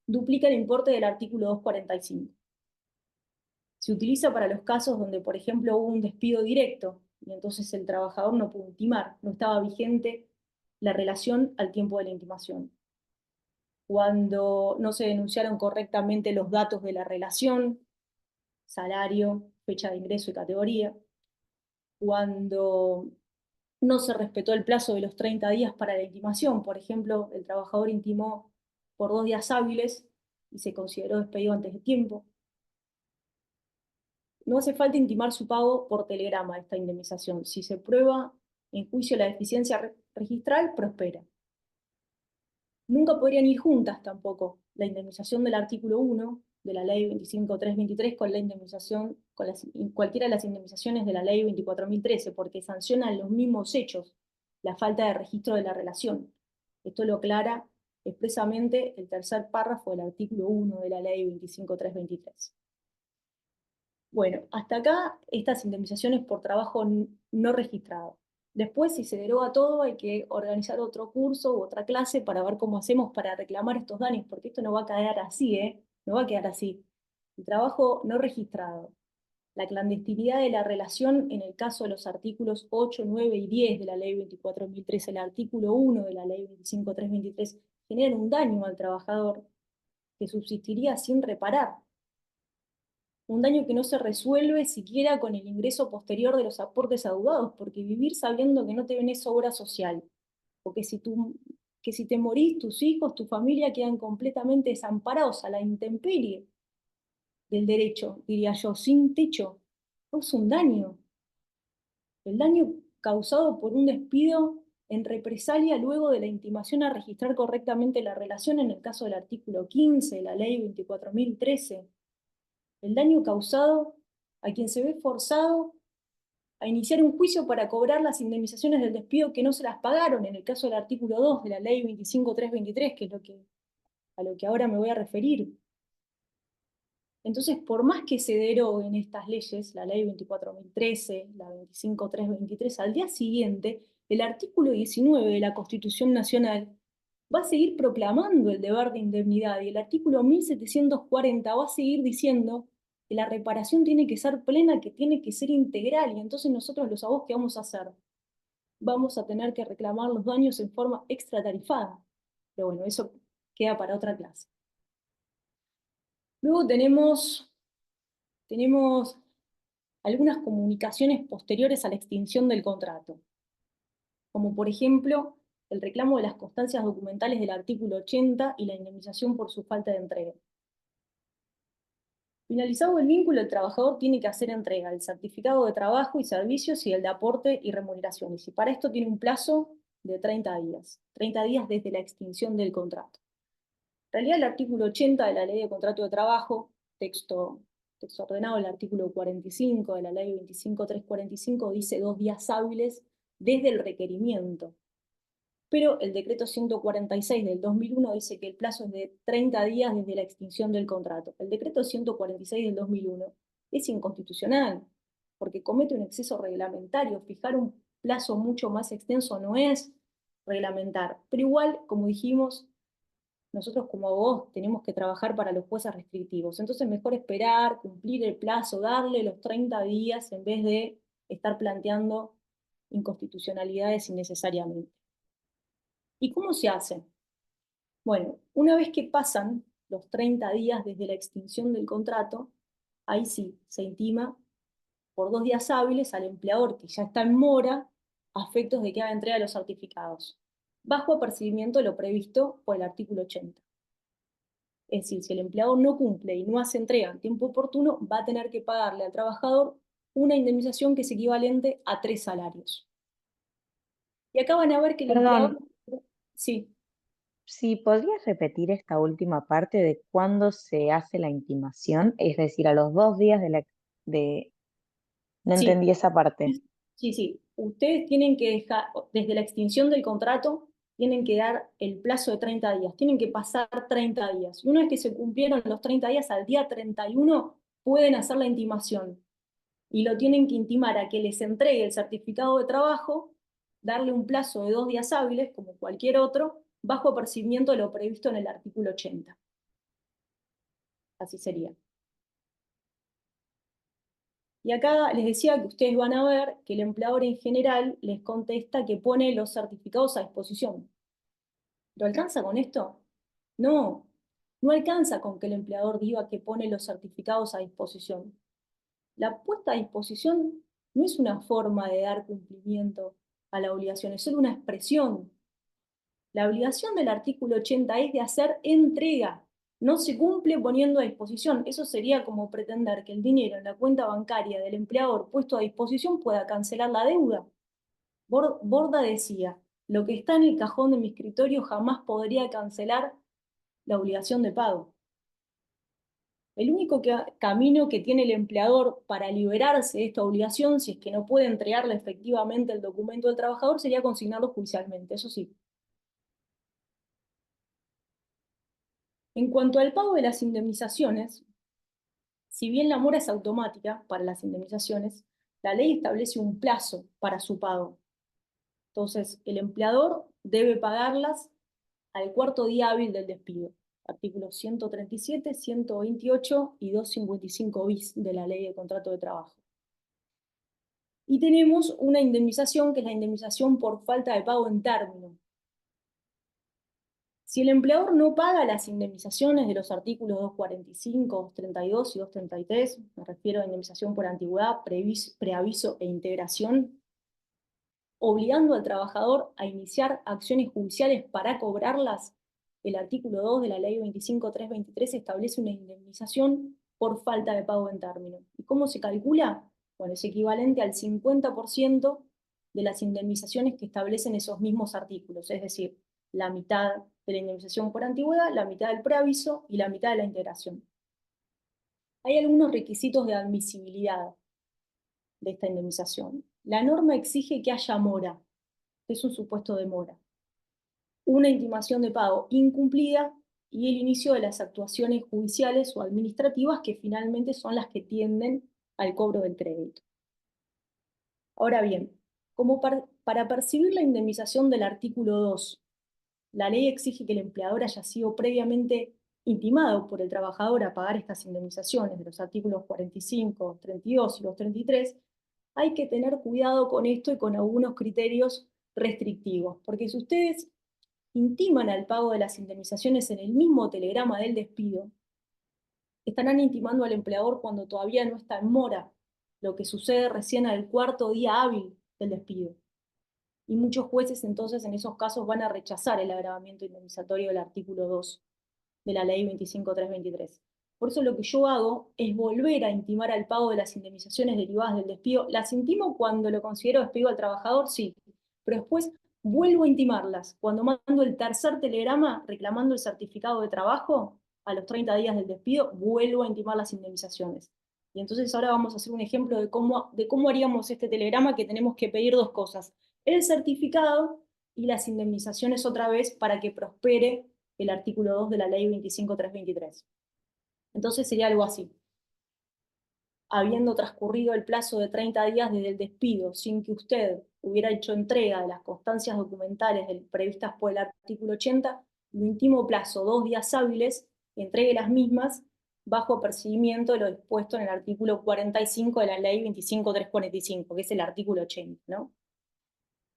Duplica el importe del artículo 245. Se utiliza para los casos donde, por ejemplo, hubo un despido directo y entonces el trabajador no pudo intimar, no estaba vigente la relación al tiempo de la intimación. Cuando no se denunciaron correctamente los datos de la relación, salario, fecha de ingreso y categoría. Cuando no se respetó el plazo de los 30 días para la intimación. Por ejemplo, el trabajador intimó por 2 días hábiles y se consideró despedido antes de tiempo. No hace falta intimar su pago por telegrama, esta indemnización. Si se prueba en juicio la deficiencia registral, prospera. Nunca podrían ir juntas tampoco la indemnización del artículo 1 de la Ley 25.323 con la indemnización, con cualquiera de las indemnizaciones de la Ley 24.013, porque sancionan los mismos hechos, la falta de registro de la relación. Esto lo aclara expresamente el tercer párrafo del artículo 1 de la Ley 25.323. Bueno, hasta acá estas indemnizaciones por trabajo no registrado. Después, si se deroga todo, hay que organizar otro curso u otra clase para ver cómo hacemos para reclamar estos daños, porque esto no va a quedar así, no va a quedar así. El trabajo no registrado, la clandestinidad de la relación en el caso de los artículos 8, 9 y 10 de la Ley 24.013, el artículo 1 de la Ley 25.323, generan un daño al trabajador que subsistiría sin reparar. Un daño que no se resuelve siquiera con el ingreso posterior de los aportes adeudados, porque vivir sabiendo que no te venés obra social, o que si te morís, tus hijos, tu familia quedan completamente desamparados a la intemperie del derecho, diría yo, sin techo, es un daño. El daño causado por un despido en represalia luego de la intimación a registrar correctamente la relación en el caso del artículo 15 de la Ley 24.013. El daño causado a quien se ve forzado a iniciar un juicio para cobrar las indemnizaciones del despido que no se las pagaron, en el caso del artículo 2 de la Ley 25.323, que es a lo que ahora me voy a referir. Entonces, por más que se deroguen estas leyes, la Ley 24.013, la 25.323, al día siguiente, el artículo 19 de la Constitución Nacional va a seguir proclamando el deber de indemnidad, y el artículo 1740 va a seguir diciendo que la reparación tiene que ser plena, que tiene que ser integral, y entonces nosotros los abogados, ¿qué vamos a hacer? Vamos a tener que reclamar los daños en forma extratarifada. Pero bueno, eso queda para otra clase. Luego tenemos algunas comunicaciones posteriores a la extinción del contrato, como por ejemplo el reclamo de las constancias documentales del artículo 80 y la indemnización por su falta de entrega. Finalizado el vínculo, el trabajador tiene que hacer entrega del certificado de trabajo y servicios y el de aporte y remuneraciones. Y para esto tiene un plazo de 30 días. 30 días desde la extinción del contrato. En realidad, el artículo 80 de la Ley de Contrato de Trabajo, texto ordenado, el artículo 45 de la Ley 25.345, dice 2 días hábiles desde el requerimiento. Pero el decreto 146 del 2001 dice que el plazo es de 30 días desde la extinción del contrato. El decreto 146 del 2001 es inconstitucional, porque comete un exceso reglamentario. Fijar un plazo mucho más extenso no es reglamentar. Pero igual, como dijimos, nosotros como abogados tenemos que trabajar para los jueces restrictivos. Entonces mejor esperar, cumplir el plazo, darle los 30 días en vez de estar planteando inconstitucionalidades innecesariamente. ¿Y cómo se hace? Bueno, una vez que pasan los 30 días desde la extinción del contrato, ahí sí, se intima por 2 días hábiles al empleador que ya está en mora a efectos de que haga entrega de los certificados, bajo apercibimiento de lo previsto por el artículo 80. Es decir, si el empleador no cumple y no hace entrega en tiempo oportuno, va a tener que pagarle al trabajador una indemnización que es equivalente a 3 salarios. Y acá van a ver que el empleador... Perdón, Sí. si podrías repetir esta última parte de cuándo se hace la intimación, es decir, a los 2 días de... No Sí, entendí esa parte. sí. Ustedes tienen que dejar, desde la extinción del contrato, tienen que dar el plazo de 30 días, tienen que pasar 30 días. Y una vez que se cumplieron los 30 días, al día 31 pueden hacer la intimación. Y lo tienen que intimar a que les entregue el certificado de trabajo, darle un plazo de 2 días hábiles, como cualquier otro, bajo apercibimiento de lo previsto en el artículo 80. Así sería. Y acá les decía que ustedes van a ver que el empleador en general les contesta que pone los certificados a disposición. ¿Pero alcanza con esto? No, no alcanza con que el empleador diga que pone los certificados a disposición. La puesta a disposición no es una forma de dar cumplimiento a la obligación, es solo una expresión. La obligación del artículo 80 es de hacer entrega. No se cumple poniendo a disposición. Eso sería como pretender que el dinero en la cuenta bancaria del empleador puesto a disposición pueda cancelar la deuda. Borda decía, lo que está en el cajón de mi escritorio jamás podría cancelar la obligación de pago. El único camino que tiene el empleador para liberarse de esta obligación, si es que no puede entregarle efectivamente el documento del trabajador, sería consignarlo judicialmente, eso sí. En cuanto al pago de las indemnizaciones, si bien la mora es automática para las indemnizaciones, la ley establece un plazo para su pago. Entonces, el empleador debe pagarlas al 4.º día hábil del despido. Artículos 137, 128 y 255 bis de la Ley de Contrato de Trabajo. Y tenemos una indemnización que es la indemnización por falta de pago en término. Si el empleador no paga las indemnizaciones de los artículos 245, 232 y 233, me refiero a indemnización por antigüedad, preaviso e integración, obligando al trabajador a iniciar acciones judiciales para cobrarlas, el artículo 2 de la Ley 25.323 establece una indemnización por falta de pago en término. ¿Y cómo se calcula? Bueno, es equivalente al 50% de las indemnizaciones que establecen esos mismos artículos, es decir, la mitad de la indemnización por antigüedad, la mitad del preaviso y la mitad de la integración. Hay algunos requisitos de admisibilidad de esta indemnización. La norma exige que haya mora, que es un supuesto de mora, una intimación de pago incumplida y el inicio de las actuaciones judiciales o administrativas que finalmente son las que tienden al cobro del crédito. Ahora bien, como para percibir la indemnización del artículo 2, la ley exige que el empleador haya sido previamente intimado por el trabajador a pagar estas indemnizaciones de los artículos 45, 32 y 233, hay que tener cuidado con esto y con algunos criterios restrictivos, porque si ustedes intiman al pago de las indemnizaciones en el mismo telegrama del despido, estarán intimando al empleador cuando todavía no está en mora, lo que sucede recién al 4.º día hábil del despido. Y muchos jueces entonces en esos casos van a rechazar el agravamiento indemnizatorio del artículo 2 de la Ley 25.323. Por eso lo que yo hago es volver a intimar al pago de las indemnizaciones derivadas del despido. Las intimo cuando lo considero despido al trabajador, sí, pero después vuelvo a intimarlas. Cuando mando el tercer telegrama reclamando el certificado de trabajo, a los 30 días del despido, vuelvo a intimar las indemnizaciones. Y entonces ahora vamos a hacer un ejemplo de cómo haríamos este telegrama, que tenemos que pedir dos cosas: el certificado y las indemnizaciones otra vez para que prospere el artículo 2 de la ley 25.323. Entonces sería algo así: habiendo transcurrido el plazo de 30 días desde el despido, sin que usted hubiera hecho entrega de las constancias documentales previstas por el artículo 80, lo intimo plazo 2 días hábiles, entregue las mismas bajo apercibimiento de lo dispuesto en el artículo 45 de la ley 25.345, que es el artículo 80, ¿no?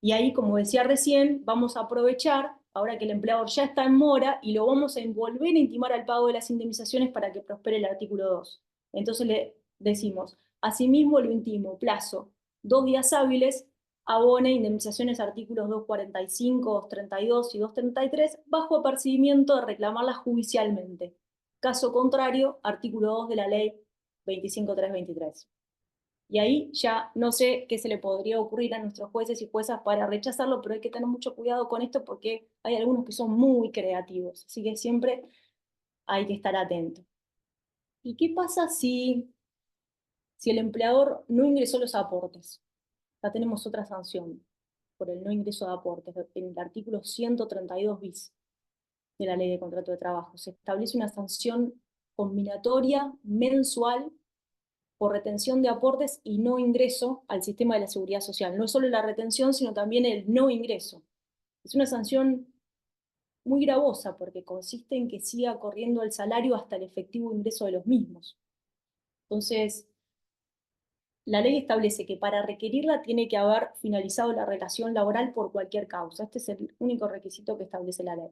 Y ahí, como decía recién, vamos a aprovechar, ahora que el empleador ya está en mora, y lo vamos a volver a intimar al pago de las indemnizaciones para que prospere el artículo 2. Entonces le decimos: asimismo lo intimo, plazo 2 días hábiles, abone indemnizaciones artículos 245, 232 y 233 bajo apercibimiento de reclamarlas judicialmente. Caso contrario, artículo 2 de la ley 25.323. Y ahí ya no sé qué se le podría ocurrir a nuestros jueces y juezas para rechazarlo, pero hay que tener mucho cuidado con esto porque hay algunos que son muy creativos, así que siempre hay que estar atento. ¿Y qué pasa si el empleador no ingresó los aportes? Ya tenemos otra sanción por el no ingreso de aportes. En el artículo 132 bis de la Ley de Contrato de Trabajo se establece una sanción combinatoria mensual por retención de aportes y no ingreso al sistema de la seguridad social. No es solo la retención, sino también el no ingreso. Es una sanción muy gravosa porque consiste en que siga corriendo el salario hasta el efectivo ingreso de los mismos. Entonces, la ley establece que para requerirla tiene que haber finalizado la relación laboral por cualquier causa. Este es el único requisito que establece la ley.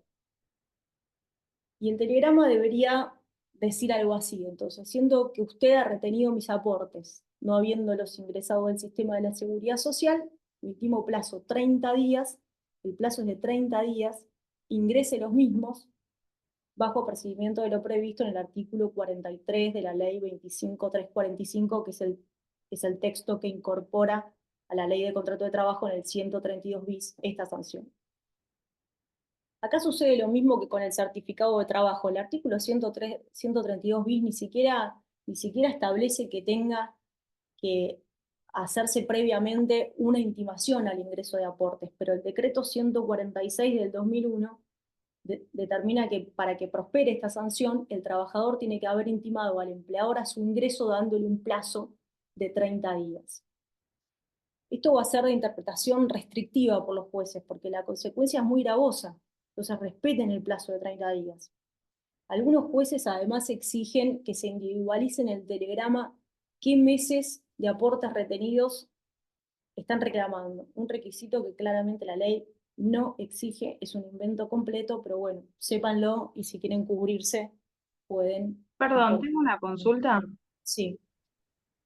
Y el telegrama debería decir algo así: entonces, siendo que usted ha retenido mis aportes, no habiéndolos ingresado al sistema de la seguridad social, último plazo 30 días, el plazo es de 30 días, ingrese los mismos bajo apercibimiento de lo previsto en el artículo 43 de la ley 25.345, que es el texto que incorpora a la ley de contrato de trabajo en el 132 bis esta sanción. Acá sucede lo mismo que con el certificado de trabajo. El artículo 132 bis ni siquiera establece que tenga que hacerse previamente una intimación al ingreso de aportes, pero el decreto 146 del 2001 determina que para que prospere esta sanción, el trabajador tiene que haber intimado al empleador a su ingreso dándole un plazo de 30 días. Esto va a ser de interpretación restrictiva por los jueces, porque la consecuencia es muy gravosa. Entonces respeten el plazo de 30 días. Algunos jueces además exigen que se individualice en el telegrama qué meses de aportes retenidos están reclamando. Un requisito que claramente la ley no exige, es un invento completo, pero bueno, sépanlo, y si quieren cubrirse, pueden. Perdón, tengo una consulta. Sí,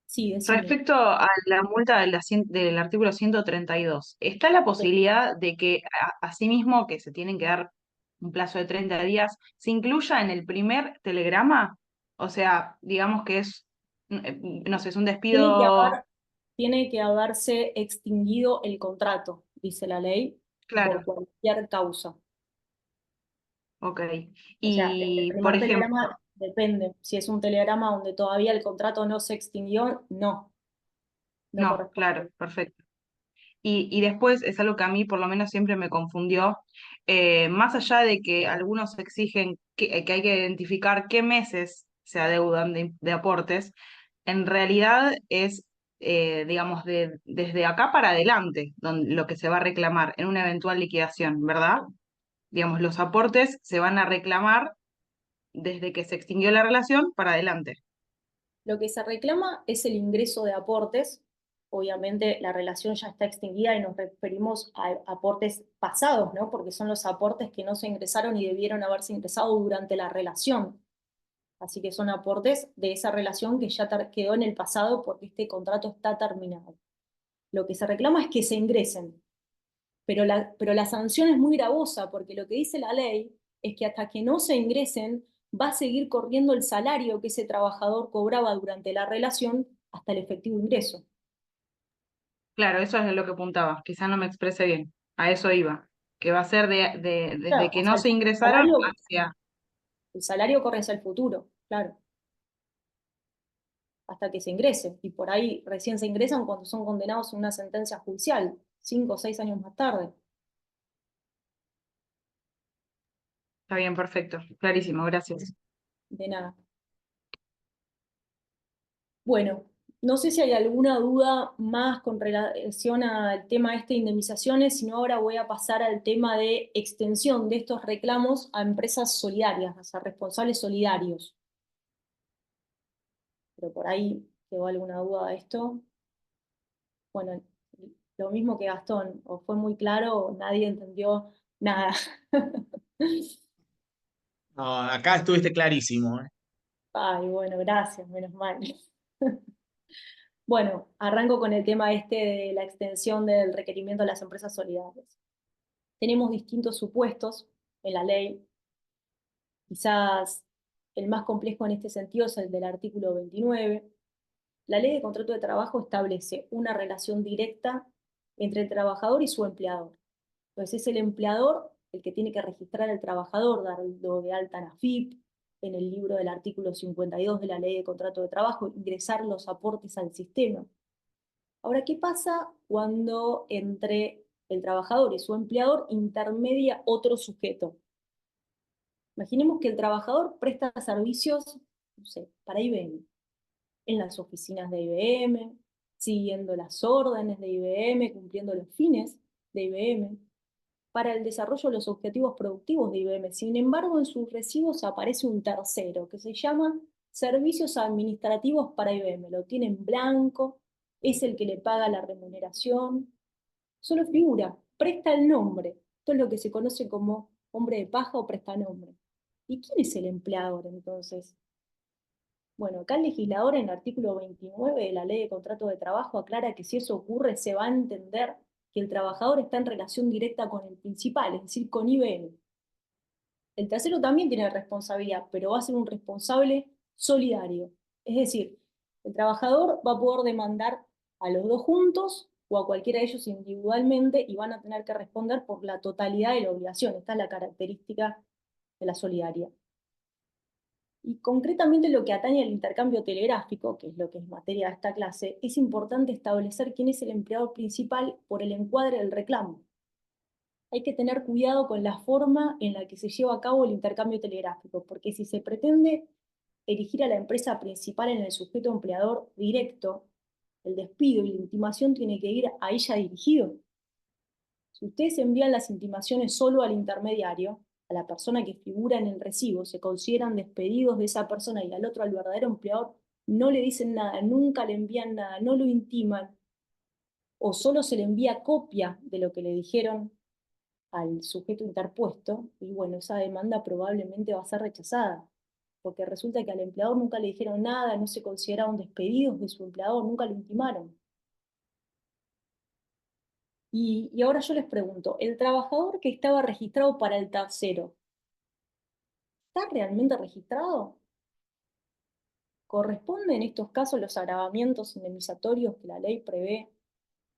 sí, decime. Respecto a la multa del artículo 132, ¿está la posibilidad de que asimismo que se tienen que dar un plazo de 30 días, se incluya en el primer telegrama? O sea, digamos que es, no sé, es un despido, Tiene que haberse extinguido el contrato, dice la ley, por claro, cualquier causa. ok. O sea, el Y, por primer ejemplo, telegrama depende. Si es un telegrama donde todavía el contrato no se extinguió, no no, claro, corresponde. perfecto. Y después es algo que a mí por lo menos siempre me confundió, más allá de que algunos exigen que hay que identificar qué meses se adeudan de aportes, en realidad es, digamos, desde acá para adelante lo que se va a reclamar en una eventual liquidación, ¿verdad? Digamos, los aportes se van a reclamar desde que se extinguió la relación para adelante. Lo que se reclama es el ingreso de aportes. Obviamente la relación ya está extinguida y nos referimos a aportes pasados, ¿no? Porque son los aportes que no se ingresaron y debieron haberse ingresado durante la relación. Así que son aportes de esa relación que ya quedó en el pasado porque este contrato está terminado. Lo que se reclama es que se ingresen, pero la sanción es muy gravosa porque lo que dice la ley es que hasta que no se ingresen va a seguir corriendo el salario que ese trabajador cobraba durante la relación hasta el efectivo ingreso. Claro, eso es lo que apuntaba. Quizá no me expresé bien. A eso iba. Que va a ser desde Claro, que o no sea, se ingresaron hacia... el salario corre hacia el futuro, claro, hasta que se ingrese. Y por ahí recién se ingresan cuando son condenados en una sentencia judicial, 5 o 6 años más tarde. Está bien, perfecto. Clarísimo, gracias. De nada. Bueno, no sé si hay alguna duda más con relación al tema de indemnizaciones, sino ahora voy a pasar al tema de extensión de estos reclamos a empresas solidarias, a responsables solidarios. Pero por ahí quedó alguna duda de esto. Bueno, lo mismo que Gastón, o fue muy claro o nadie entendió nada. No, acá estuviste clarísimo, ¿eh? Ay, bueno, gracias, menos mal. Bueno, arranco con el tema de la extensión del requerimiento a las empresas solidarias. Tenemos distintos supuestos en la ley. Quizás el más complejo en este sentido es el del artículo 29. La ley de contrato de trabajo establece una relación directa entre el trabajador y su empleador. Entonces es el empleador el que tiene que registrar al trabajador, darlo de alta en AFIP, en el libro del artículo 52 de la ley de contrato de trabajo, ingresar los aportes al sistema. Ahora, ¿qué pasa cuando entre el trabajador y su empleador intermedia otro sujeto? Imaginemos que el trabajador presta servicios, no sé, para IBM, en las oficinas de IBM, siguiendo las órdenes de IBM, cumpliendo los fines de IBM, para el desarrollo de los objetivos productivos de IBM. Sin embargo, en sus recibos aparece un tercero que se llama Servicios Administrativos para IBM. Lo tiene en blanco, es el que le paga la remuneración, solo figura, presta el nombre. Esto es lo que se conoce como hombre de paja o prestanombre. ¿Y quién es el empleador entonces? Bueno, acá el legislador en el artículo 29 de la Ley de Contrato de Trabajo aclara que si eso ocurre se va a entender que el trabajador está en relación directa con el principal, es decir, con IBM. El tercero también tiene responsabilidad, pero va a ser un responsable solidario. Es decir, el trabajador va a poder demandar a los dos juntos o a cualquiera de ellos individualmente y van a tener que responder por la totalidad de la obligación. Esta es la característica de la solidaridad. Y concretamente lo que atañe al intercambio telegráfico, que es lo que es materia de esta clase, es importante establecer quién es el empleador principal por el encuadre del reclamo. Hay que tener cuidado con la forma en la que se lleva a cabo el intercambio telegráfico, porque si se pretende erigir a la empresa principal en el sujeto empleador directo, el despido y la intimación tiene que ir a ella dirigido. Si ustedes envían las intimaciones solo al intermediario, a la persona que figura en el recibo, se consideran despedidos de esa persona y al otro, al verdadero empleador, no le dicen nada, nunca le envían nada, no lo intiman, o solo se le envía copia de lo que le dijeron al sujeto interpuesto, y bueno, esa demanda probablemente va a ser rechazada, porque resulta que al empleador nunca le dijeron nada, no se consideraron despedidos de su empleador, nunca lo intimaron. Y ahora yo les pregunto, ¿el trabajador que estaba registrado para el tercero, está realmente registrado? ¿Corresponden en estos casos los agravamientos indemnizatorios que la ley prevé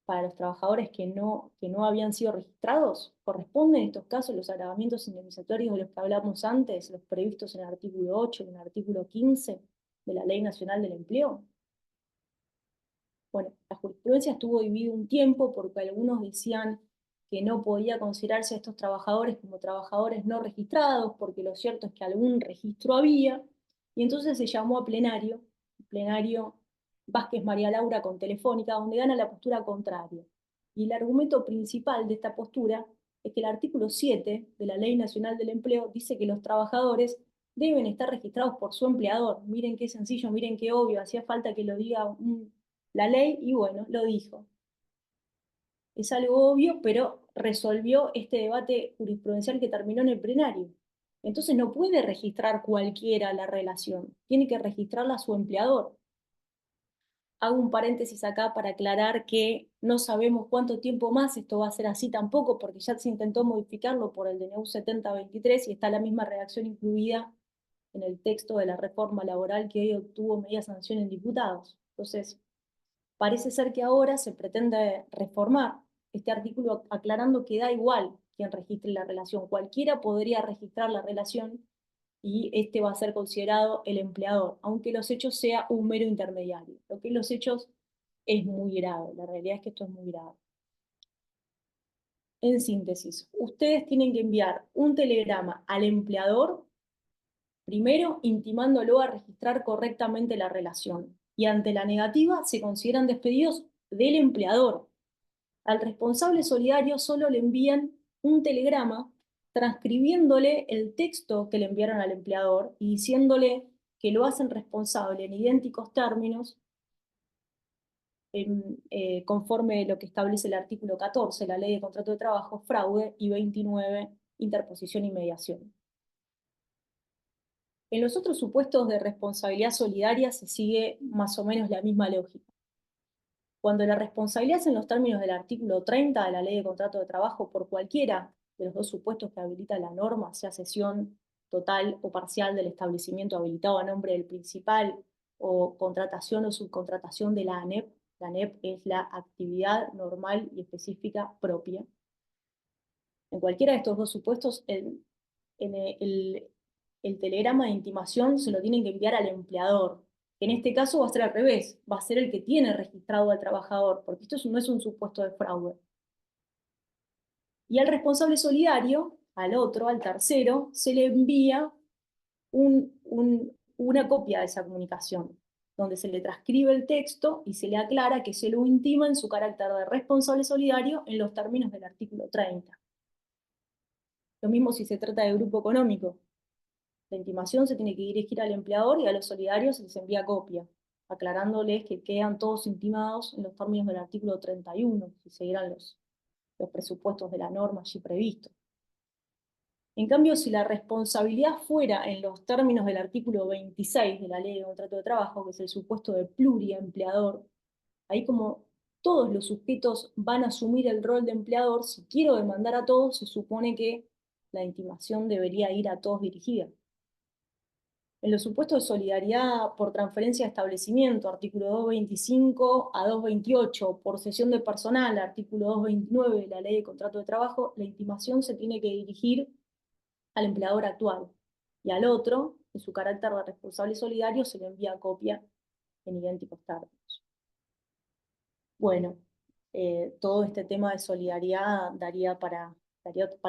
para los trabajadores que no habían sido registrados? ¿Corresponden en estos casos los agravamientos indemnizatorios de los que hablamos antes, los previstos en el artículo 8 y en el artículo 15 de la Ley Nacional del Empleo? Bueno, la jurisprudencia estuvo dividida un tiempo porque algunos decían que no podía considerarse a estos trabajadores como trabajadores no registrados, porque lo cierto es que algún registro había, y entonces se llamó a plenario, plenario Vázquez María Laura con Telefónica, donde gana la postura contraria. Y el argumento principal de esta postura es que el artículo 7 de la Ley Nacional del Empleo dice que los trabajadores deben estar registrados por su empleador. Miren qué sencillo, miren qué obvio, hacía falta que lo diga la ley y bueno, lo dijo. Es algo obvio, pero resolvió este debate jurisprudencial que terminó en el plenario. Entonces no puede registrar cualquiera la relación, tiene que registrarla a su empleador. Hago un paréntesis acá para aclarar que no sabemos cuánto tiempo más esto va a ser así tampoco, porque ya se intentó modificarlo por el DNU 7023 y está la misma redacción incluida en el texto de la reforma laboral que hoy obtuvo media sanción en diputados. Entonces, parece ser que ahora se pretende reformar este artículo aclarando que da igual quien registre la relación. Cualquiera podría registrar la relación y este va a ser considerado el empleador, aunque los hechos sea un mero intermediario. Lo que es los hechos es muy grave, la realidad es que esto es muy grave. En síntesis, ustedes tienen que enviar un telegrama al empleador, primero intimándolo a registrar correctamente la relación, y ante la negativa se consideran despedidos del empleador. Al responsable solidario solo le envían un telegrama transcribiéndole el texto que le enviaron al empleador y diciéndole que lo hacen responsable en idénticos términos conforme lo que establece el artículo 14, la Ley de Contrato de Trabajo, fraude, y 29, interposición y mediación. En los otros supuestos de responsabilidad solidaria se sigue más o menos la misma lógica. Cuando la responsabilidad es en los términos del artículo 30 de la Ley de Contrato de Trabajo por cualquiera de los dos supuestos que habilita la norma, sea cesión total o parcial del establecimiento habilitado a nombre del principal, o contratación o subcontratación de la ANEP. La ANEP es la actividad normal y específica propia. En cualquiera de estos dos supuestos, el telegrama de intimación se lo tienen que enviar al empleador. En este caso va a ser al revés, va a ser el que tiene registrado al trabajador, porque esto no es un supuesto de fraude. Y al responsable solidario, al otro, al tercero, se le envía una copia de esa comunicación, donde se le transcribe el texto y se le aclara que se lo intima en su carácter de responsable solidario en los términos del artículo 30. Lo mismo si se trata de grupo económico. La intimación se tiene que dirigir al empleador y a los solidarios se les envía copia, aclarándoles que quedan todos intimados en los términos del artículo 31, si seguirán los presupuestos de la norma allí previstos. En cambio, si la responsabilidad fuera en los términos del artículo 26 de la Ley de Contrato de Trabajo, que es el supuesto de pluriempleador, ahí como todos los sujetos van a asumir el rol de empleador, si quiero demandar a todos, se supone que la intimación debería ir a todos dirigida. En los supuestos de solidaridad por transferencia de establecimiento, artículo 225 a 228, por cesión de personal, artículo 229 de la Ley de Contrato de Trabajo, la intimación se tiene que dirigir al empleador actual, y al otro, en su carácter de responsable solidario, se le envía copia en idénticos términos. Bueno, todo este tema de solidaridad daría para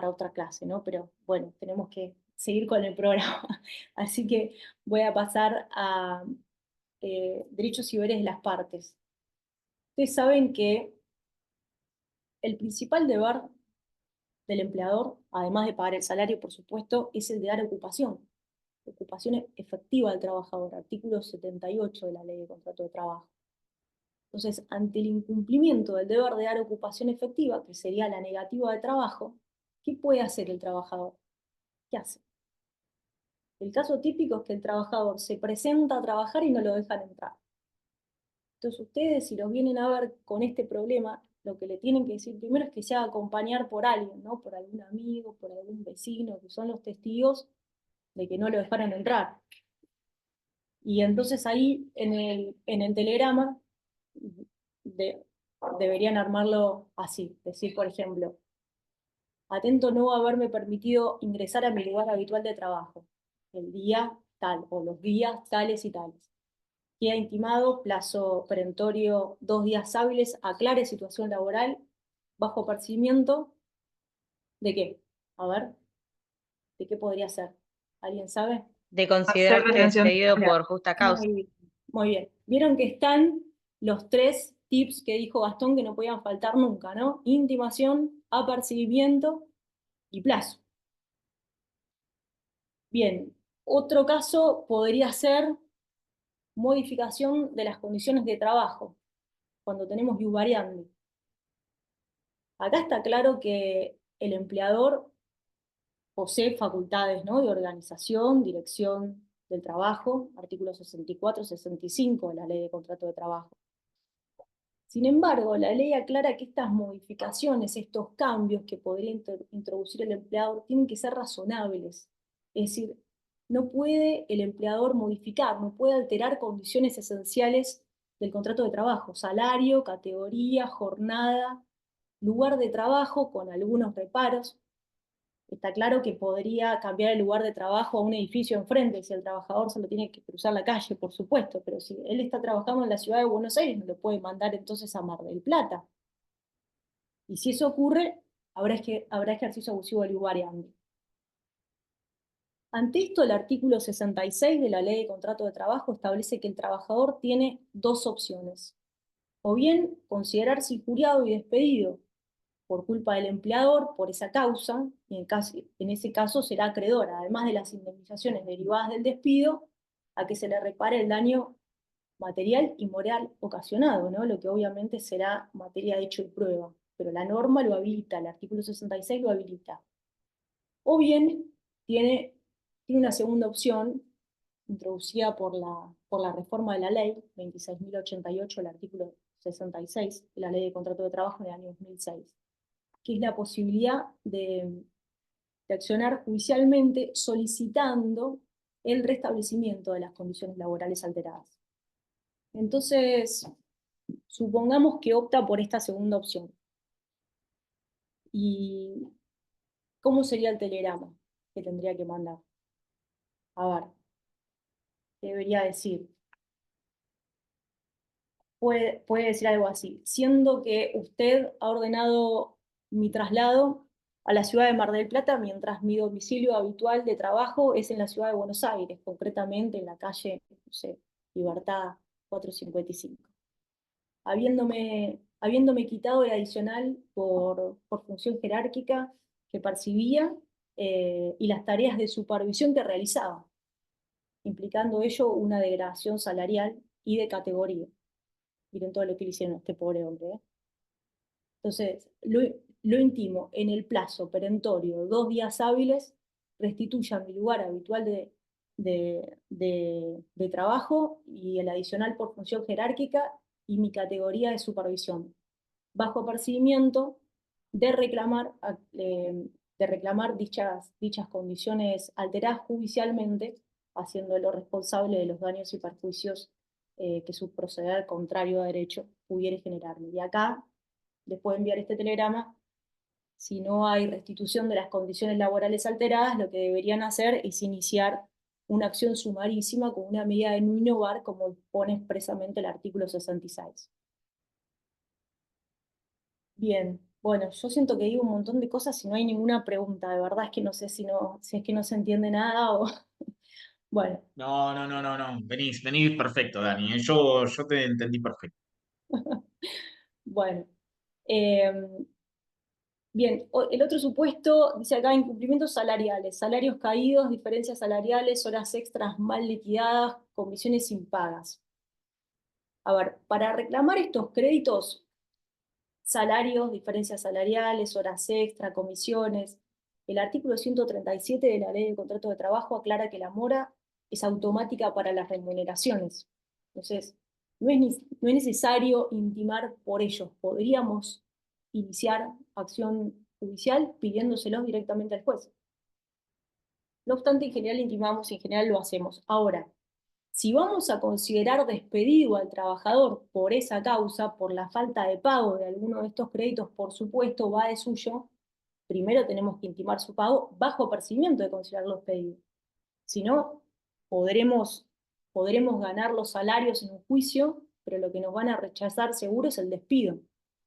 otra clase, ¿no? Pero bueno, tenemos que seguir con el programa. Así que voy a pasar a derechos y deberes de las partes. Ustedes saben que el principal deber del empleador, además de pagar el salario, por supuesto, es el de dar ocupación efectiva al trabajador, artículo 78 de la Ley de Contrato de Trabajo. Entonces, ante el incumplimiento del deber de dar ocupación efectiva, que sería la negativa de trabajo, ¿qué puede hacer el trabajador? ¿Qué hace? El caso típico es que el trabajador se presenta a trabajar y no lo dejan entrar. Entonces ustedes, si los vienen a ver con este problema, lo que le tienen que decir primero es que se haga acompañar por alguien, ¿no? Por algún amigo, por algún vecino, que son los testigos de que no lo dejaron entrar. Y entonces ahí, en el telegrama, deberían armarlo así, decir, por ejemplo, atento no haberme permitido ingresar a mi lugar habitual de trabajo, el día tal, o los días tales y tales. Queda intimado, plazo perentorio 2 días hábiles, aclare situación laboral, bajo percibimiento, ¿de qué? A ver, ¿de qué podría ser? ¿Alguien sabe? De considerarse retención despedido temporal. por justa causa. Muy bien, muy bien. Vieron que están los 3 tips que dijo Gastón que no podían faltar nunca, ¿no? Intimación, apercibimiento y plazo. Bien, otro caso podría ser modificación de las condiciones de trabajo, cuando tenemos ius variandi. Acá está claro que el empleador posee facultades, ¿no? De organización, dirección del trabajo, artículos 64 y 65 de la Ley de Contrato de Trabajo. Sin embargo, la ley aclara que estas modificaciones, estos cambios que podría introducir el empleador, tienen que ser razonables. Es decir, no puede el empleador modificar, no puede alterar condiciones esenciales del contrato de trabajo, salario, categoría, jornada, lugar de trabajo con algunos reparos. Está claro que podría cambiar el lugar de trabajo a un edificio enfrente, si el trabajador solo tiene que cruzar la calle, por supuesto, pero si él está trabajando en la ciudad de Buenos Aires, no lo puede mandar entonces a Mar del Plata. Y si eso ocurre, habrá ejercicio abusivo del lugar y hambre. Ante esto, el artículo 66 de la Ley de Contrato de Trabajo establece que el trabajador tiene dos opciones. O bien considerarse injuriado y despedido por culpa del empleador por esa causa, y en ese caso será acreedor, además de las indemnizaciones derivadas del despido, a que se le repare el daño material y moral ocasionado, ¿no? Lo que obviamente será materia de hecho y prueba, pero la norma lo habilita, el artículo 66 lo habilita. O bien tiene una segunda opción, introducida por la reforma de la ley 26.088, el artículo 66 de la Ley de Contrato de Trabajo en el año 2006, que es la posibilidad de accionar judicialmente solicitando el restablecimiento de las condiciones laborales alteradas. Entonces, supongamos que opta por esta segunda opción. ¿Y cómo sería el telegrama que tendría que mandar? A ver, debería decir. Puede decir algo así. Siendo que usted ha ordenado mi traslado a la ciudad de Mar del Plata, mientras mi domicilio habitual de trabajo es en la ciudad de Buenos Aires, concretamente en la calle, no sé, Libertad 455. Habiéndome quitado el adicional por función jerárquica que percibía y las tareas de supervisión que realizaba, implicando ello una degradación salarial y de categoría. Miren todo lo que le hicieron a este pobre hombre, ¿eh? Entonces, lo intimo en el plazo perentorio, 2 días hábiles, restituya mi lugar habitual de trabajo y el adicional por función jerárquica y mi categoría de supervisión, bajo apercibimiento de reclamar, dichas condiciones alteradas judicialmente, haciéndolo responsable de los daños y perjuicios que su proceder contrario a derecho pudiera generarme. Y acá, después de enviar este telegrama, si no hay restitución de las condiciones laborales alteradas, lo que deberían hacer es iniciar una acción sumarísima con una medida de no innovar, como pone expresamente el artículo 66. Bien, bueno, yo siento que digo un montón de cosas y no hay ninguna pregunta. De verdad es que no sé si es que no se entiende nada o... Bueno, No. Venís perfecto, Dani. Yo te entendí perfecto. bueno. Bien, el otro supuesto dice acá incumplimientos salariales, salarios caídos, diferencias salariales, horas extras mal liquidadas, comisiones impagas. A ver, para reclamar estos créditos, salarios, diferencias salariales, horas extra, comisiones, el artículo 137 de la Ley de Contrato de Trabajo aclara que la mora es automática para las remuneraciones. Entonces, no es necesario intimar por ellos. Podríamos iniciar acción judicial pidiéndoselos directamente al juez. No obstante, en general intimamos y en general lo hacemos. Ahora, si vamos a considerar despedido al trabajador por esa causa, por la falta de pago de alguno de estos créditos, por supuesto, va de suyo, primero tenemos que intimar su pago bajo apercibimiento de considerarlo despedido. Si no, podremos ganar los salarios en un juicio, pero lo que nos van a rechazar seguro es el despido,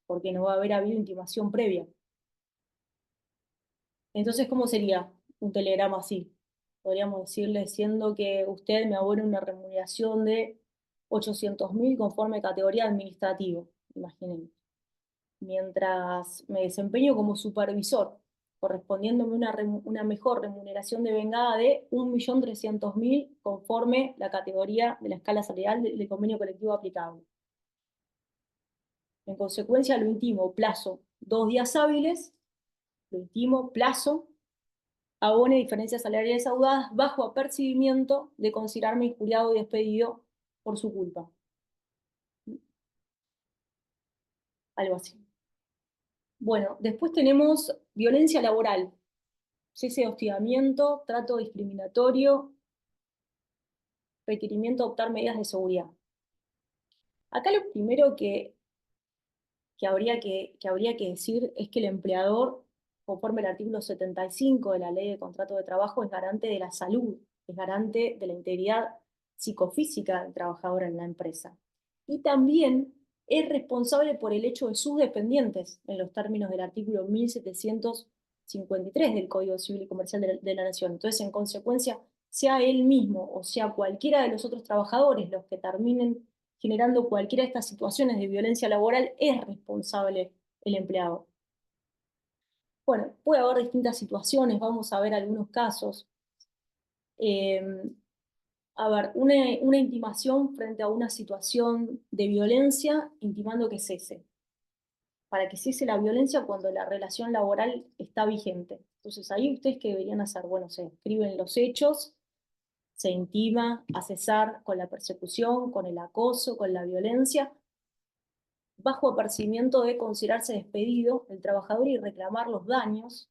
porque no va a haber habido intimación previa. Entonces, ¿cómo sería un telegrama así? Podríamos decirle, siendo que usted me abona una remuneración de 800.000 conforme categoría administrativa, imagínense. Mientras me desempeño como supervisor, correspondiéndome una mejor remuneración de vengada de 1.300.000 conforme la categoría de la escala salarial del convenio colectivo aplicable. En consecuencia, lo intimo plazo 2 días hábiles, lo intimo plazo, abone diferencias salariales audadas bajo apercibimiento de considerarme injuriado y despedido por su culpa. Algo así. Bueno, después tenemos violencia laboral, cese de hostigamiento, trato discriminatorio, requerimiento de adoptar medidas de seguridad. Acá lo primero que habría que decir es que el empleador, conforme al artículo 75 de la Ley de Contrato de Trabajo, es garante de la salud, es garante de la integridad psicofísica del trabajador en la empresa. Y también es responsable por el hecho de sus dependientes, en los términos del artículo 1753 del Código Civil y Comercial de la Nación. Entonces, en consecuencia, sea él mismo o sea cualquiera de los otros trabajadores los que terminen generando cualquiera de estas situaciones de violencia laboral, es responsable el empleado. Bueno, puede haber distintas situaciones, vamos a ver algunos casos. A ver, una intimación frente a una situación de violencia, intimando que cese. Para que cese la violencia cuando la relación laboral está vigente. Entonces, ahí ustedes qué deberían hacer. Bueno, se escriben los hechos, se intima a cesar con la persecución, con el acoso, con la violencia, bajo apercibimiento de considerarse despedido el trabajador y reclamar los daños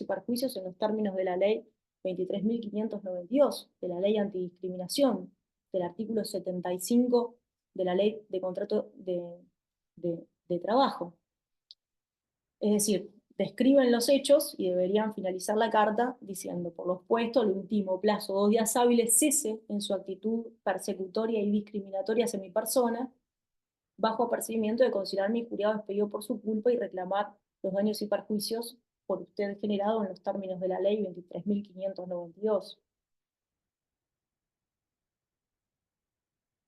y perjuicios en los términos de la ley 23.592, de la ley antidiscriminación, del artículo 75 de la ley de contrato de trabajo. Es decir, describen los hechos y deberían finalizar la carta diciendo: por lo expuesto, el último plazo, 2 días hábiles, cese en su actitud persecutoria y discriminatoria hacia mi persona, bajo apercibimiento de considerarme injuriado, despedido por su culpa y reclamar los daños y perjuicios por usted generado en los términos de la ley 23.592.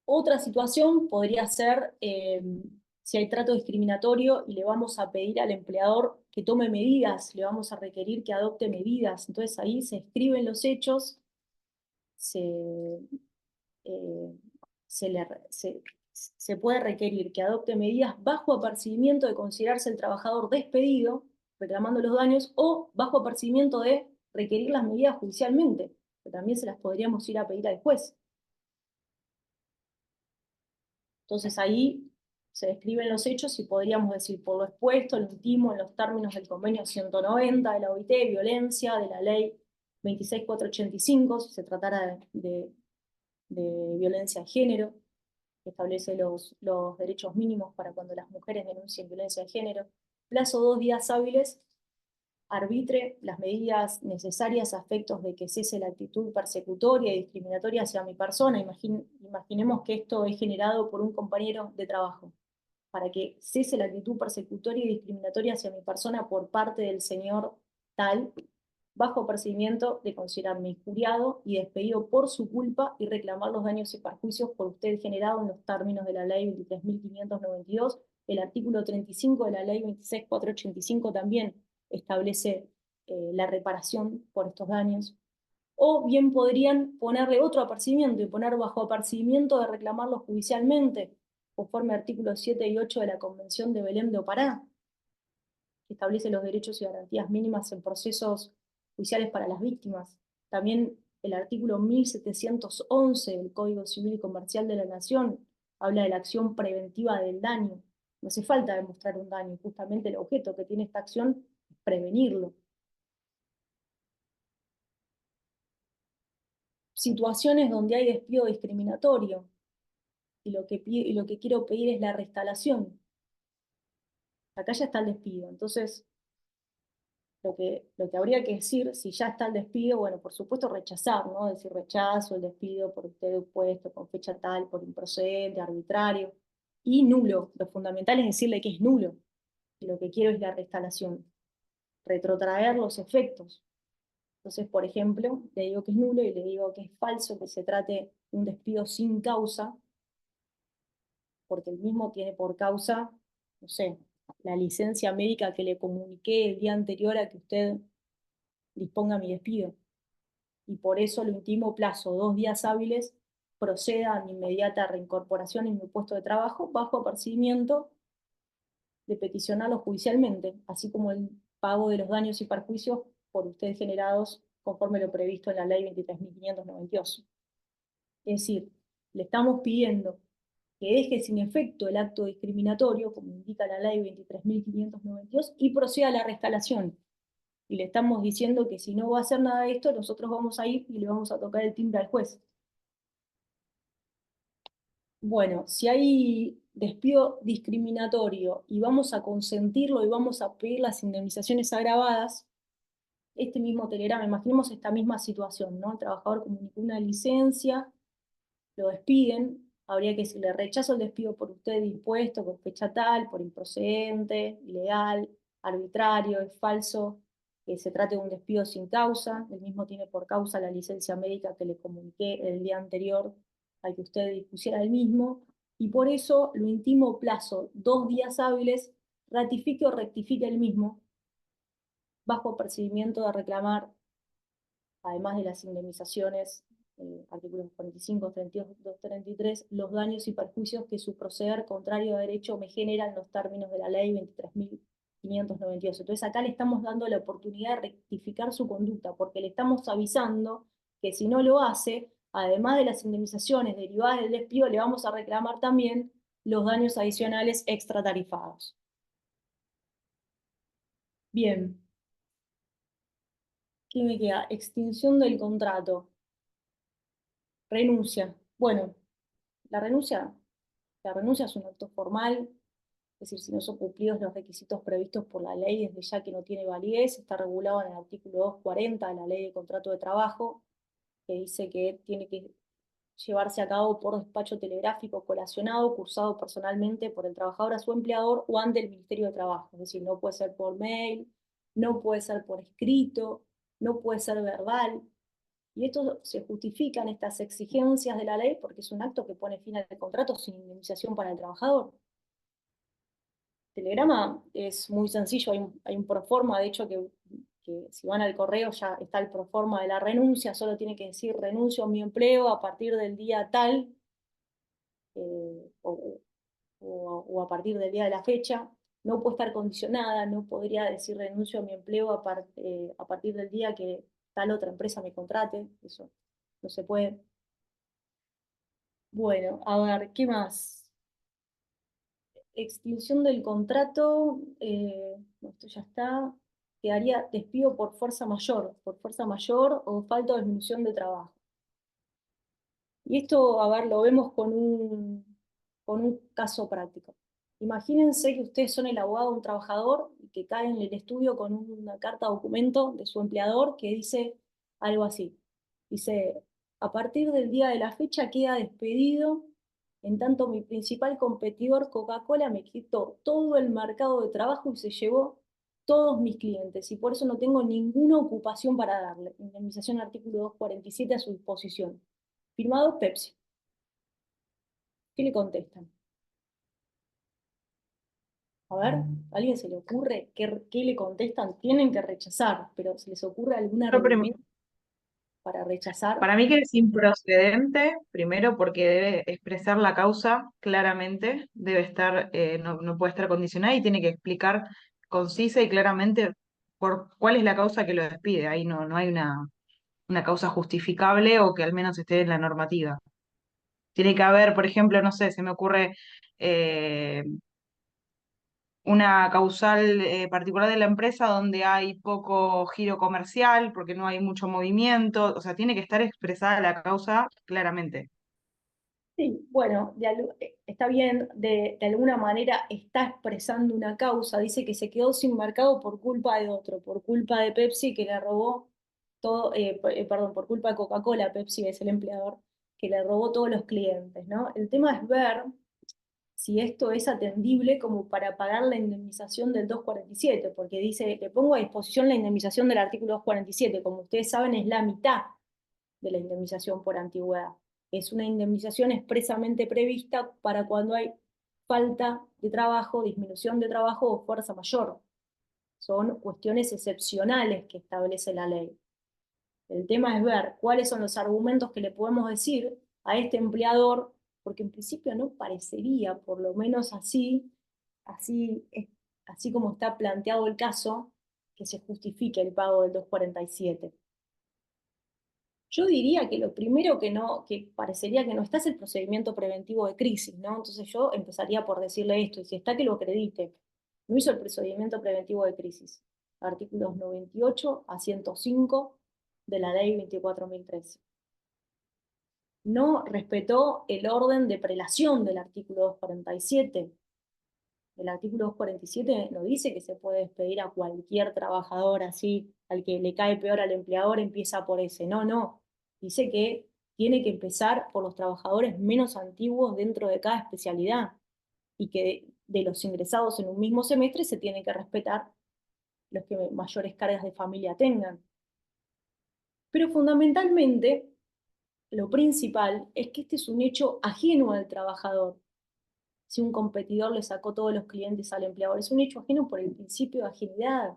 Otra situación podría ser si hay trato discriminatorio y le vamos a pedir al empleador que tome medidas, le vamos a requerir que adopte medidas. Entonces ahí se escriben los hechos, se puede requerir que adopte medidas bajo apercibimiento de considerarse el trabajador despedido, reclamando los daños, o bajo apercibimiento de requerir las medidas judicialmente, que también se las podríamos ir a pedir al juez. Entonces ahí se describen los hechos y podríamos decir: por lo expuesto, lo intimo en los términos del convenio 190 de la OIT, violencia, de la ley 26.485, si se tratara de violencia de género, que establece los derechos mínimos para cuando las mujeres denuncien violencia de género. Plazo 2 días hábiles, arbitre las medidas necesarias a efectos de que cese la actitud persecutoria y discriminatoria hacia mi persona. Imaginemos que esto es generado por un compañero de trabajo. Para que cese la actitud persecutoria y discriminatoria hacia mi persona por parte del señor tal, bajo apercibimiento de considerarme injuriado y despedido por su culpa y reclamar los daños y perjuicios por usted generado en los términos de la ley 23.592. El artículo 35 de la ley 26.485 también establece la reparación por estos daños. O bien podrían ponerle otro apercibimiento y poner bajo apercibimiento de reclamarlos judicialmente, conforme artículos 7 y 8 de la Convención de Belém de Pará, que establece los derechos y garantías mínimas en procesos judiciales para las víctimas. También el artículo 1711 del Código Civil y Comercial de la Nación habla de la acción preventiva del daño. No hace falta demostrar un daño, justamente el objeto que tiene esta acción es prevenirlo. Situaciones donde hay despido discriminatorio y lo que quiero pedir es la reinstalación. Acá ya está el despido, entonces lo que habría que decir, si ya está el despido, bueno, por supuesto rechazar, ¿no? Decir: rechazo el despido por usted puesto con fecha tal, por improcedente, arbitrario, y nulo. Lo fundamental es decirle que es nulo, y lo que quiero es la reinstalación, retrotraer los efectos. Entonces, por ejemplo, le digo que es nulo y le digo que es falso que se trate un despido sin causa, porque el mismo tiene por causa, no sé, la licencia médica que le comuniqué el día anterior a que usted disponga mi despido. Y por eso lo intimo plazo 2 días hábiles, proceda a mi inmediata reincorporación en mi puesto de trabajo bajo apercibimiento de peticionarlo judicialmente, así como el pago de los daños y perjuicios por ustedes generados conforme lo previsto en la ley 23.592. Es decir, le estamos pidiendo que deje sin efecto el acto discriminatorio, como indica la ley 23.592, y proceda a la reinstalación. Y le estamos diciendo que si no va a hacer nada de esto, nosotros vamos a ir y le vamos a tocar el timbre al juez. Bueno, si hay despido discriminatorio y vamos a consentirlo y vamos a pedir las indemnizaciones agravadas, este mismo telegrama, imaginemos esta misma situación, ¿no? El trabajador comunicó una licencia, lo despiden, habría que decirle rechazo el despido por usted dispuesto, por fecha tal, por improcedente, ilegal, arbitrario, es falso, que se trate de un despido sin causa, el mismo tiene por causa la licencia médica que le comuniqué el día anterior al que usted dispusiera el mismo, y por eso lo intimo plazo 2 días hábiles, ratifique o rectifique el mismo, bajo procedimiento de reclamar, además de las indemnizaciones, artículos 45, 32, 33, los daños y perjuicios que su proceder contrario a derecho me generan los términos de la ley 23.592. Entonces acá le estamos dando la oportunidad de rectificar su conducta, porque le estamos avisando que si no lo hace, además de las indemnizaciones derivadas del despido, le vamos a reclamar también los daños adicionales extratarifados. Bien. ¿Qué me queda? Extinción del contrato. Renuncia. Bueno, la renuncia es un acto formal, es decir, si no son cumplidos los requisitos previstos por la ley, desde ya que no tiene validez, está regulado en el artículo 240 de la Ley de Contrato de Trabajo, que dice que tiene que llevarse a cabo por despacho telegráfico colacionado, cursado personalmente por el trabajador a su empleador o ante el Ministerio de Trabajo. Es decir, no puede ser por mail, no puede ser por escrito, no puede ser verbal. Y esto se justifica en estas exigencias de la ley porque es un acto que pone fin al contrato sin indemnización para el trabajador. Telegrama es muy sencillo, hay un proforma, de hecho, que si van al correo ya está el proforma de la renuncia, solo tiene que decir renuncio a mi empleo a partir del día tal, o a partir del día de la fecha. No puede estar condicionada, no podría decir renuncio a mi empleo a partir del día que tal otra empresa me contrate, eso no se puede. Bueno, a ver, ¿qué más? Extinción del contrato, esto ya está, quedaría despido por fuerza mayor o falta o disminución de trabajo. Y esto, a ver, lo vemos con un caso práctico. Imagínense que ustedes son el abogado de un trabajador y que cae en el estudio con una carta documento de su empleador que dice algo así. Dice, a partir del día de la fecha queda despedido, en tanto mi principal competidor Coca-Cola me quitó todo el mercado de trabajo y se llevó todos mis clientes y por eso no tengo ninguna ocupación para darle. Indemnización artículo 247 a su disposición. Firmado Pepsi. ¿Qué le contestan? A ver, ¿a alguien se le ocurre qué le contestan? Tienen que rechazar, pero ¿se les ocurre algún Yo prim- argumento para rechazar? Para mí que es improcedente, primero porque debe expresar la causa claramente, debe estar, no puede estar condicionada y tiene que explicar concisa y claramente por cuál es la causa que lo despide. Ahí no hay una causa justificable o que al menos esté en la normativa. Tiene que haber, por ejemplo, no sé, se me ocurre una causal particular de la empresa donde hay poco giro comercial, porque no hay mucho movimiento, o sea, tiene que estar expresada la causa claramente. Sí, bueno, está bien, de alguna manera está expresando una causa, dice que se quedó sin mercado por culpa de otro, por culpa de Pepsi que le robó todo, perdón, por culpa de Coca-Cola, Pepsi es el empleador, que le robó todos los clientes, ¿no? El tema es ver si esto es atendible como para pagar la indemnización del 247, porque dice, le pongo a disposición la indemnización del artículo 247, como ustedes saben es la mitad de la indemnización por antigüedad. Es una indemnización expresamente prevista para cuando hay falta de trabajo, disminución de trabajo o fuerza mayor. Son cuestiones excepcionales que establece la ley. El tema es ver cuáles son los argumentos que le podemos decir a este empleador, porque en principio no parecería, por lo menos así, así como está planteado el caso, que se justifique el pago del 247. Yo diría que lo primero que parecería que no está es el procedimiento preventivo de crisis, ¿no? Entonces yo empezaría por decirle esto, y si está que lo acredite. No hizo el procedimiento preventivo de crisis. Artículos 98 a 105 de la ley 24.013. no respetó el orden de prelación del artículo 247. El artículo 247 no dice que se puede despedir a cualquier trabajador así, al que le cae peor al empleador, empieza por ese. No, no. Dice que tiene que empezar por los trabajadores menos antiguos dentro de cada especialidad y que de los ingresados en un mismo semestre se tiene que respetar los que mayores cargas de familia tengan. Pero fundamentalmente, lo principal es que este es un hecho ajeno al trabajador. Si un competidor le sacó todos los clientes al empleador, es un hecho ajeno por el principio de agilidad.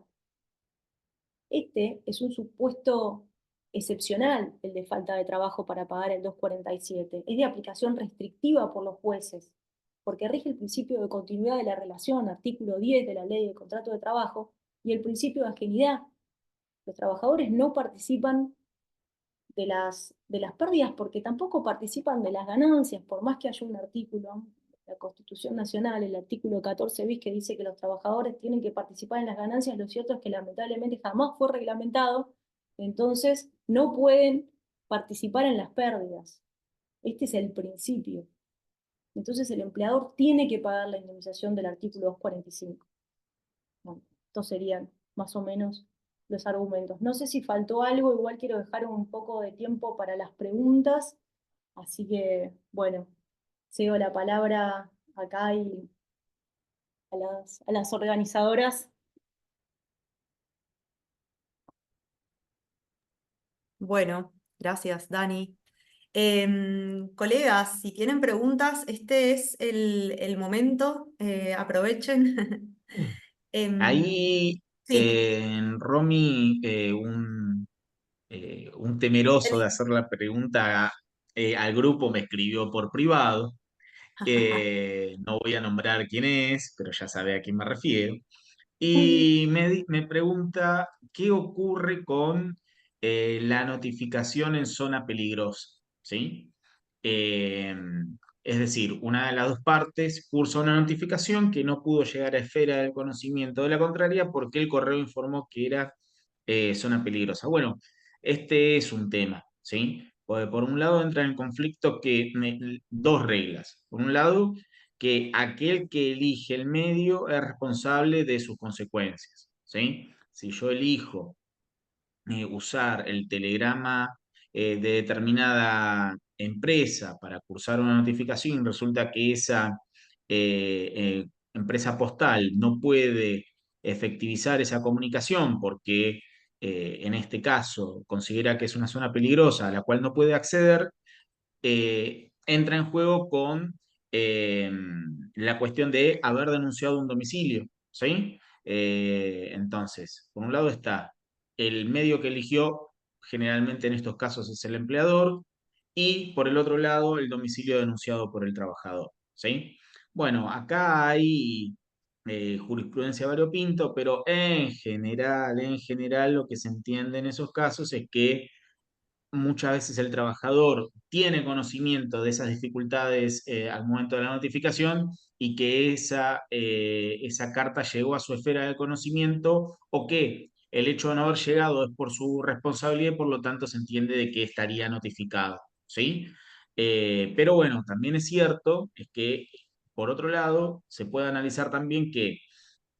Este es un supuesto excepcional, el de falta de trabajo para pagar el 247. Es de aplicación restrictiva por los jueces, porque rige el principio de continuidad de la relación, artículo 10 de la Ley de Contrato de Trabajo, y el principio de agilidad. Los trabajadores no participan de las pérdidas porque tampoco participan de las ganancias, por más que haya un artículo, la Constitución Nacional, el artículo 14 bis, que dice que los trabajadores tienen que participar en las ganancias. Lo cierto es que lamentablemente jamás fue reglamentado, entonces no pueden participar en las pérdidas. Este es el principio. Entonces el empleador tiene que pagar la indemnización del artículo 245. Bueno, estos serían más o menos los argumentos. No sé si faltó algo, igual quiero dejar un poco de tiempo para las preguntas, así que, bueno, cedo la palabra acá y a las organizadoras. Bueno, gracias, Dani. Colegas, si tienen preguntas, este es el momento, aprovechen. Em, Ahí, sí. Romy, un temeroso de el- hacer la pregunta al grupo me escribió por privado. No voy a nombrar quién es, pero ya sabe a quién me refiero. Y me pregunta qué ocurre con la notificación en zona peligrosa, ¿sí? Eh, es decir, una de las dos partes cursa una notificación que no pudo llegar a esfera del conocimiento de la contraria porque el correo informó que era zona peligrosa. Bueno, este es un tema, ¿sí? Porque por un lado entra en conflicto dos reglas. Por un lado, que aquel que elige el medio es responsable de sus consecuencias, ¿sí? Si yo elijo usar el telegrama de determinada empresa para cursar una notificación, resulta que esa empresa postal no puede efectivizar esa comunicación porque en este caso considera que es una zona peligrosa a la cual no puede acceder, entra en juego con eh, la cuestión de haber denunciado un domicilio, ¿sí? Entonces, por un lado está el medio que eligió, generalmente en estos casos es el empleador, y por el otro lado el domicilio denunciado por el trabajador, ¿sí? Bueno, acá hay jurisprudencia variopinto, pero en general lo que se entiende en esos casos es que muchas veces el trabajador tiene conocimiento de esas dificultades al momento de la notificación y que esa carta llegó a su esfera de conocimiento o que el hecho de no haber llegado es por su responsabilidad y por lo tanto se entiende de que estaría notificado, ¿sí? Pero bueno, también es cierto es que, por otro lado, se puede analizar también que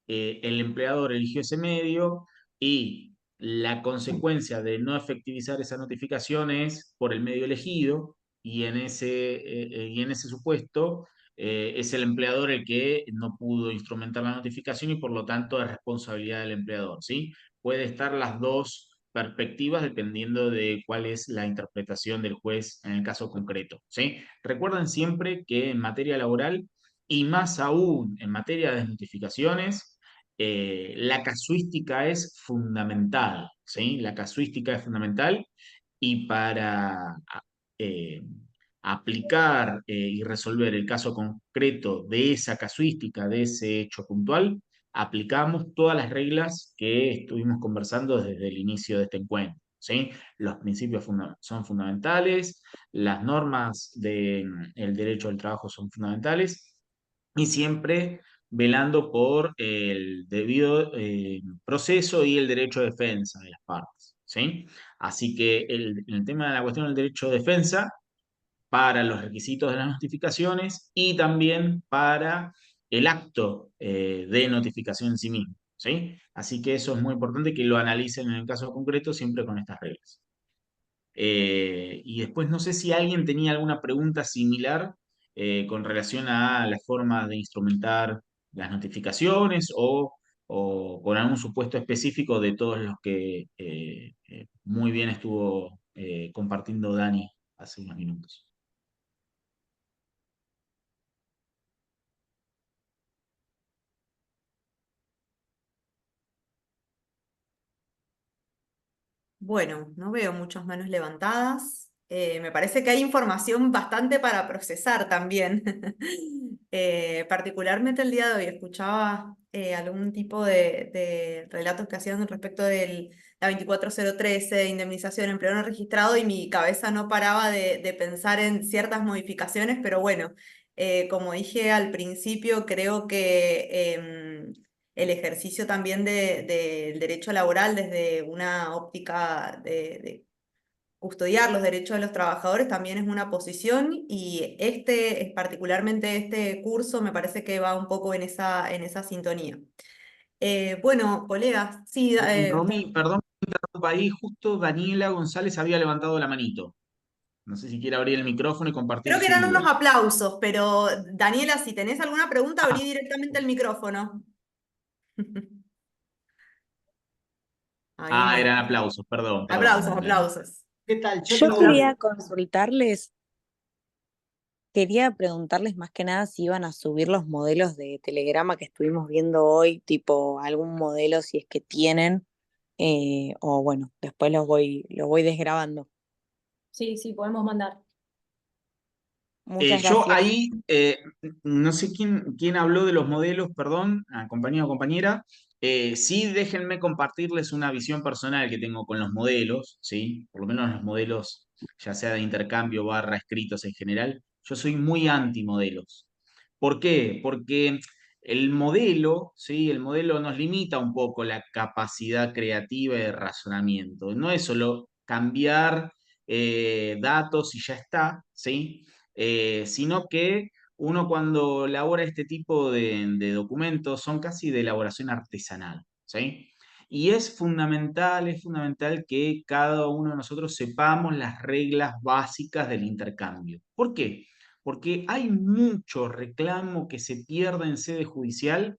el empleador eligió ese medio y la consecuencia de no efectivizar esa notificación es por el medio elegido y en ese supuesto es el empleador el que no pudo instrumentar la notificación y por lo tanto es responsabilidad del empleador, ¿sí? Puede estar las dos perspectivas dependiendo de cuál es la interpretación del juez en el caso concreto, ¿sí? Recuerden siempre que en materia laboral y más aún en materia de notificaciones, la casuística es fundamental, ¿sí? La casuística es fundamental y para eh, aplicar y resolver el caso concreto de esa casuística, de ese hecho puntual, aplicamos todas las reglas que estuvimos conversando desde el inicio de este encuentro, ¿sí? Los principios son fundamentales, las normas del derecho del trabajo son fundamentales y siempre velando por el debido proceso y el derecho de defensa de las partes, ¿sí? Así que el tema de la cuestión del derecho de defensa para los requisitos de las notificaciones y también para el acto de notificación en sí mismo, ¿sí? Así que eso es muy importante que lo analicen en el caso concreto siempre con estas reglas. Y después no sé si alguien tenía alguna pregunta similar con relación a la forma de instrumentar las notificaciones o con algún supuesto específico de todos los que muy bien estuvo compartiendo Dani hace unos minutos. Bueno, no veo muchas manos levantadas. Me parece que hay información bastante para procesar también. Particularmente el día de hoy escuchaba algún tipo de relatos que hacían respecto de la 24013, de indemnización empleo no registrado, y mi cabeza no paraba de pensar en ciertas modificaciones, pero bueno, como dije al principio, creo que el ejercicio también del derecho laboral desde una óptica de custodiar los derechos de los trabajadores también es una posición, y particularmente este curso me parece que va un poco en esa sintonía. Bueno, colegas, sí, Romy, perdón, ahí justo Daniela González había levantado la manito. No sé si quiere abrir el micrófono y compartir creo que su eran duda. unos aplausos, pero Daniela, si tenés alguna pregunta, abrí directamente el micrófono. Ahí Ah, no. eran aplausos, perdón, Aplausos, perdón. aplausos. ¿Qué tal? Yo Yo tengo quería consultarles, quería preguntarles más que nada si iban a subir los modelos de telegrama que estuvimos viendo hoy, tipo algún modelo si es que tienen, o bueno, después los voy desgrabando. Sí, sí, podemos mandar. Muchas Yo gracias. ahí, no sé quién habló de los modelos, perdón, compañero o compañera. Sí, déjenme compartirles una visión personal que tengo con los modelos, ¿sí? Por lo menos los modelos, ya sea de intercambio barra escritos en general. Yo soy muy anti modelos. ¿Por qué? Porque el modelo, ¿sí? El modelo nos limita un poco la capacidad creativa y de razonamiento. No es solo cambiar datos y ya está, ¿sí? Sino que uno cuando elabora este tipo de documentos son casi de elaboración artesanal, ¿sí? Y es fundamental que cada uno de nosotros sepamos las reglas básicas del intercambio. ¿Por qué? Porque hay mucho reclamo que se pierde en sede judicial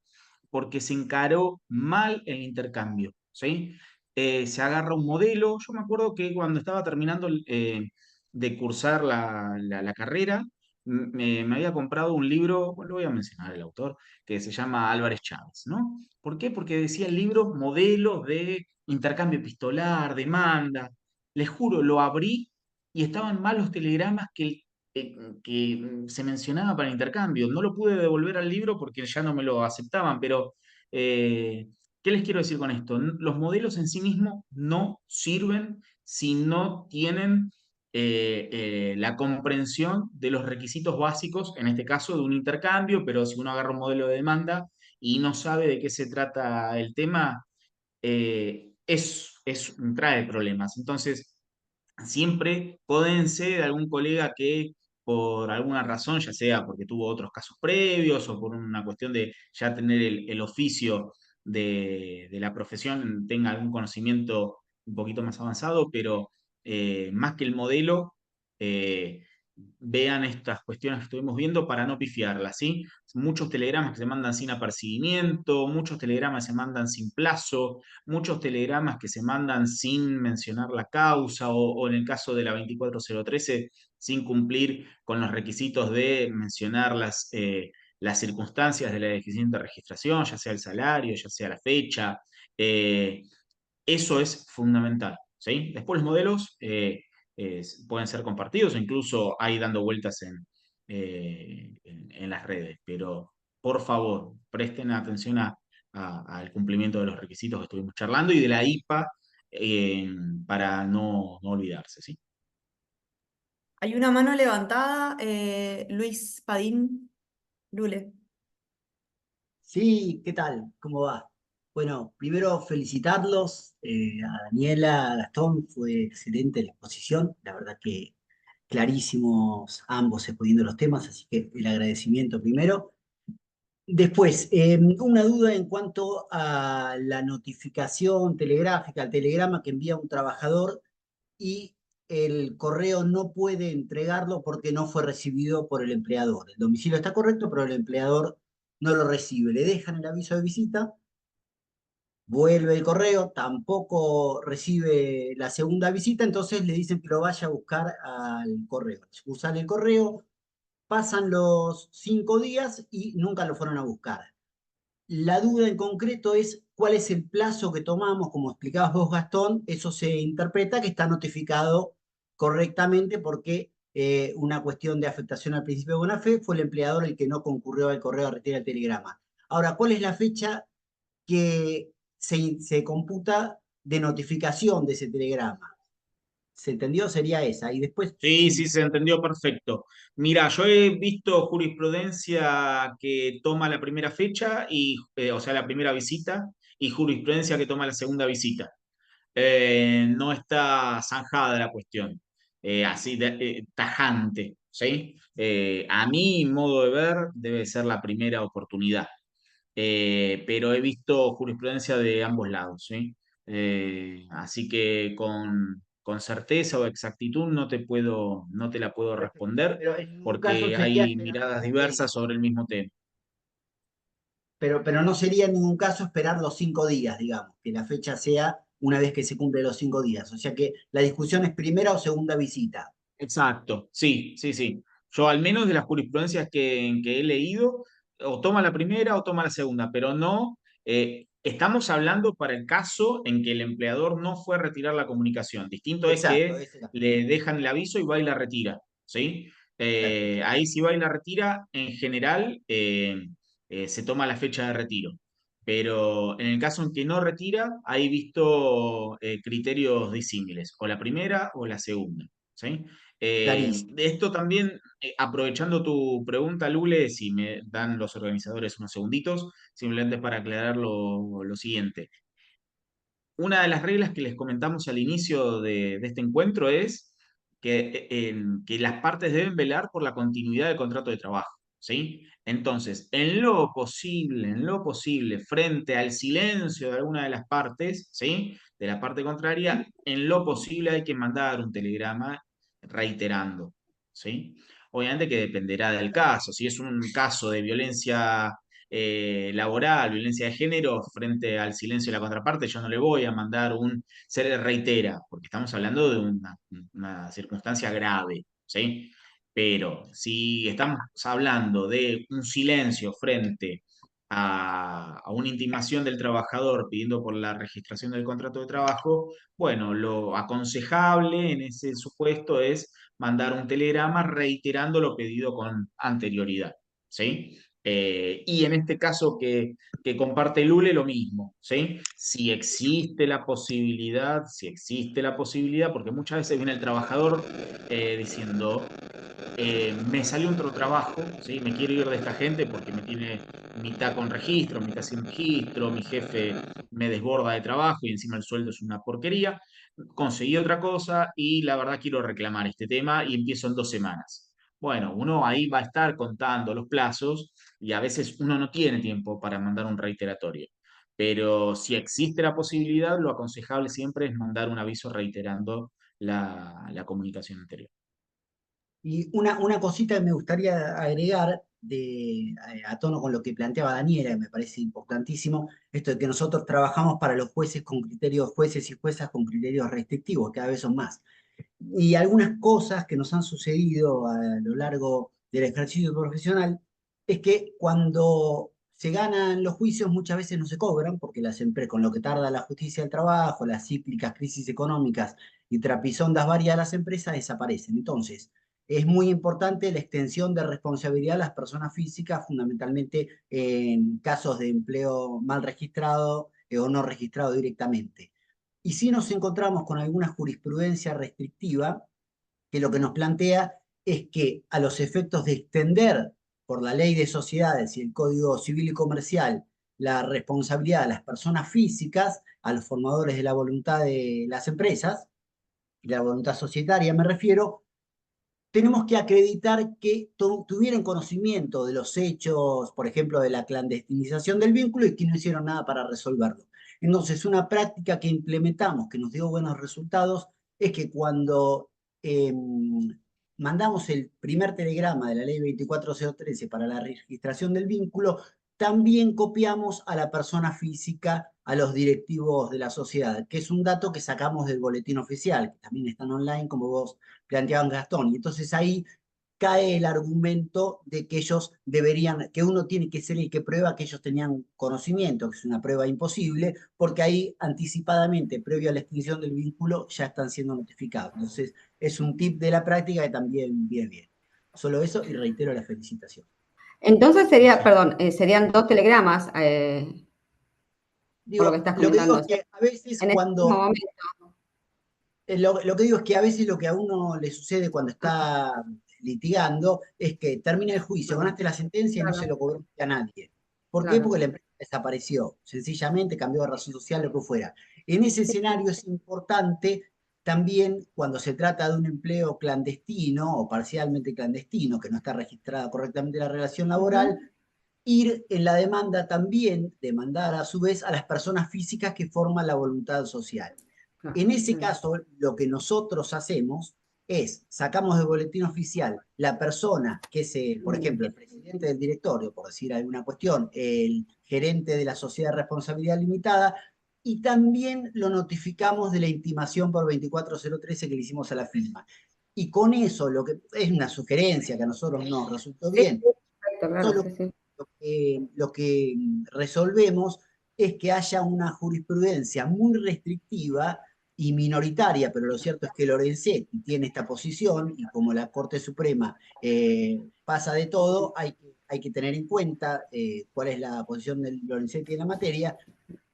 porque se encaró mal el intercambio, ¿sí? Se agarra un modelo. Yo me acuerdo que cuando estaba terminando de cursar la carrera, me había comprado un libro, bueno, lo voy a mencionar el autor, que se llama Álvarez Chávez, ¿no? ¿Por qué? Porque decía el libro modelos de intercambio epistolar, demanda. Les juro, lo abrí y estaban mal los telegramas que se mencionaba para el intercambio. No lo pude devolver al libro porque ya no me lo aceptaban, pero eh, ¿qué les quiero decir con esto? Los modelos en sí mismos no sirven si no tienen la comprensión de los requisitos básicos, en este caso de un intercambio, pero si uno agarra un modelo de demanda y no sabe de qué se trata el tema, trae problemas. Entonces, siempre pódense de algún colega que por alguna razón, ya sea porque tuvo otros casos previos o por una cuestión de ya tener el oficio de la profesión, tenga algún conocimiento un poquito más avanzado, pero más que el modelo, eh, vean estas cuestiones que estuvimos viendo para no pifiarlas, ¿sí? Muchos telegramas que se mandan sin apercibimiento, muchos telegramas que se mandan sin plazo, muchos telegramas que se mandan sin mencionar la causa o en el caso de la 24013 sin cumplir con los requisitos de mencionar las circunstancias de la deficiente registración, ya sea el salario, ya sea la fecha. eh, Eso es fundamental, ¿sí? Después los modelos pueden ser compartidos o incluso hay dando vueltas en las redes, pero por favor, presten atención al cumplimiento de los requisitos que estuvimos charlando y de la IPA para no olvidarse, ¿sí? Hay una mano levantada, Luis Padín, Lule. Sí, ¿qué tal? ¿Cómo va? Bueno, primero felicitarlos a Daniela, a Gastón, fue excelente la exposición, la verdad que clarísimos ambos exponiendo los temas, así que el agradecimiento primero. Después, una duda en cuanto a la notificación telegráfica, el telegrama que envía un trabajador y el correo no puede entregarlo porque no fue recibido por el empleador. El domicilio está correcto, pero el empleador no lo recibe. Le dejan el aviso de visita, vuelve el correo, tampoco recibe la segunda visita, entonces le dicen que lo vaya a buscar al correo. Usan el correo, pasan los 5 días y nunca lo fueron a buscar. La duda en concreto es cuál es el plazo que tomamos, como explicabas vos, Gastón, eso se interpreta que está notificado correctamente porque una cuestión de afectación al principio de buena fe fue el empleador el que no concurrió al correo a retirar el telegrama. Ahora, ¿cuál es la fecha que se computa de notificación de ese telegrama? ¿Se entendió? Sería esa. Y después, Sí, sí, sí, se entendió perfecto. Mira, yo he visto jurisprudencia que toma la primera fecha, o sea, la primera visita, y jurisprudencia que toma la segunda visita. No está zanjada la cuestión, así tajante, ¿sí? A mi modo de ver, debe ser la primera oportunidad. Pero he visto jurisprudencia de ambos lados, ¿sí? Así que con certeza o exactitud no te la puedo perfecto. responder Pero en ningún caso porque sería hay esperar miradas 5 días. diversas sobre el mismo tema. Pero no sería en ningún caso esperar los 5 días, digamos, que la fecha sea una vez que se cumplen los 5 días. O sea que la discusión es primera o segunda visita. Exacto, sí, sí, sí. Yo al menos de las jurisprudencias que he leído, o toma la primera o toma la segunda, pero no, estamos hablando para el caso en que el empleador no fue a retirar la comunicación. Distinto es Exacto, que esa es la le dejan el aviso y va y la retira, ¿sí? perfecto. Ahí si va y la retira, en general se toma la fecha de retiro. Pero en el caso en que no retira, hay visto criterios disímiles, o la primera o la segunda, ¿sí? Clarísimo. De esto también, aprovechando tu pregunta, Lule, si me dan los organizadores unos segunditos, simplemente para aclarar lo siguiente. Una de las reglas que les comentamos al inicio de este encuentro es que las partes deben velar por la continuidad del contrato de trabajo, ¿sí? Entonces, en lo posible, frente al silencio de alguna de las partes, ¿sí? De la parte contraria, en lo posible hay que mandar un telegrama reiterando, ¿sí? Obviamente que dependerá del caso. Si es un caso de violencia laboral, violencia de género, frente al silencio de la contraparte, yo no le voy a mandar se le reitera, porque estamos hablando de una circunstancia grave, ¿sí? Pero si estamos hablando de un silencio frente a una intimación del trabajador pidiendo por la registración del contrato de trabajo, bueno, lo aconsejable en ese supuesto es mandar un telegrama reiterando lo pedido con anterioridad, ¿sí? Y en este caso que comparte Lule, lo mismo, ¿sí? Si existe la posibilidad, porque muchas veces viene el trabajador diciendo, me salió otro trabajo, ¿sí? Me quiero ir de esta gente porque me tiene mitad con registro, mitad sin registro, mi jefe me desborda de trabajo y encima el sueldo es una porquería, conseguí otra cosa y la verdad quiero reclamar este tema y empiezo en 2 semanas. Bueno, uno ahí va a estar contando los plazos y a veces uno no tiene tiempo para mandar un reiteratorio. Pero si existe la posibilidad, lo aconsejable siempre es mandar un aviso reiterando la comunicación anterior. Y una cosita que me gustaría agregar a tono con lo que planteaba Daniela, que me parece importantísimo, esto de que nosotros trabajamos para los jueces con criterios, jueces y juezas con criterios restrictivos, cada vez son más. Y algunas cosas que nos han sucedido a lo largo del ejercicio profesional es que cuando se ganan los juicios muchas veces no se cobran, porque las empresas, con lo que tarda la justicia del trabajo, las cíclicas crisis económicas y trapisondas varias de las empresas desaparecen. Entonces, es muy importante la extensión de responsabilidad a las personas físicas, fundamentalmente en casos de empleo mal registrado o no registrado directamente. Y si nos encontramos con alguna jurisprudencia restrictiva que lo que nos plantea es que a los efectos de extender por la ley de sociedades y el Código Civil y Comercial la responsabilidad de las personas físicas, a los formadores de la voluntad de las empresas, de la voluntad societaria me refiero, tenemos que acreditar que tuvieran conocimiento de los hechos, por ejemplo, de la clandestinización del vínculo y que no hicieron nada para resolverlo. Entonces, una práctica que implementamos que nos dio buenos resultados es que cuando mandamos el primer telegrama de la ley 24013 para la registración del vínculo, también copiamos a la persona física, a los directivos de la sociedad, que es un dato que sacamos del boletín oficial, que también están online, como vos planteaban, Gastón. Y entonces ahí cae el argumento de que ellos deberían, que uno tiene que ser el que prueba que ellos tenían conocimiento, que es una prueba imposible, porque ahí anticipadamente, previo a la extinción del vínculo, ya están siendo notificados. Entonces, es un tip de la práctica que también viene bien. Solo eso y reitero la felicitación. Entonces serían 2 telegramas, por lo que Digo, estás lo que digo comentando. es que a veces En este mismo cuando momento. Lo que digo es que a veces lo que a uno le sucede cuando está litigando es que termina el juicio, ganaste la sentencia y no se lo cobró a nadie. ¿Por qué? Claro. Porque la empresa desapareció, sencillamente cambió de razón social, lo que fuera. En ese escenario es importante también cuando se trata de un empleo clandestino o parcialmente clandestino, que no está registrada correctamente la relación laboral, ir en la demanda también, demandar a su vez a las personas físicas que forman la voluntad social. En ese caso, lo que nosotros hacemos es, sacamos del boletín oficial la persona que es, por ejemplo, el presidente del directorio, por decir alguna cuestión, el gerente de la sociedad de responsabilidad limitada, y también lo notificamos de la intimación por 24013 que le hicimos a la firma. Y con eso, lo que es una sugerencia que a nosotros nos resultó bien, Claro, solo sí. lo que resolvemos es que haya una jurisprudencia muy restrictiva y minoritaria, pero lo cierto es que Lorenzetti tiene esta posición y como la Corte Suprema pasa de todo, hay que tener en cuenta cuál es la posición de Lorenzetti en la materia.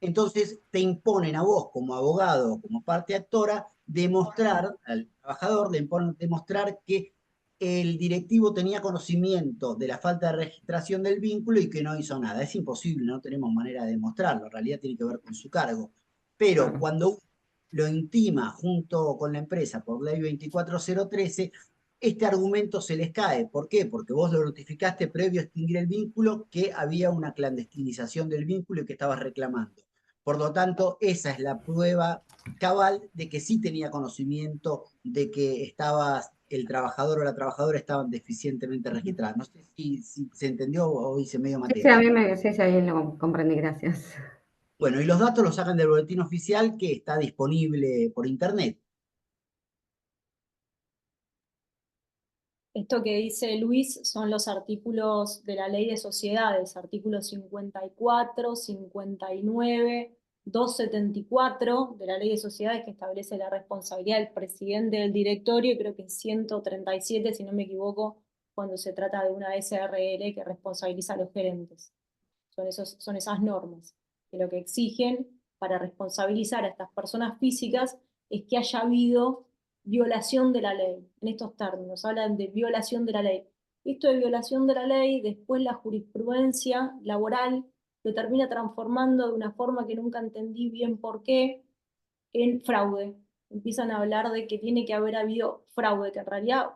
Entonces te imponen a vos como abogado, como parte actora, demostrar al trabajador, le imponen demostrar que el directivo tenía conocimiento de la falta de registración del vínculo y que no hizo nada. Es imposible, no tenemos manera de demostrarlo, en realidad tiene que ver con su cargo. Pero cuando lo intima junto con la empresa por ley 24013, este argumento se les cae. ¿Por qué? Porque vos lo notificaste previo a extinguir el vínculo que había una clandestinización del vínculo y que estabas reclamando. Por lo tanto, esa es la prueba cabal de que sí tenía conocimiento de que el trabajador o la trabajadora estaban deficientemente registrados. No sé si se entendió o hice medio Sí, a materia. mí sí, ahí lo comprendí, gracias. Bueno, y los datos los sacan del boletín oficial que está disponible por internet. Esto que dice Luis son los artículos de la Ley de Sociedades, artículos 54, 59, 274 de la Ley de Sociedades que establece la responsabilidad del presidente del directorio y creo que 137, si no me equivoco, cuando se trata de una SRL que responsabiliza a los gerentes. Son esas normas que lo que exigen para responsabilizar a estas personas físicas es que haya habido violación de la ley. En estos términos, hablan de violación de la ley. Esto de violación de la ley, después la jurisprudencia laboral lo termina transformando de una forma que nunca entendí bien por qué, en fraude. Empiezan a hablar de que tiene que haber habido fraude, que en realidad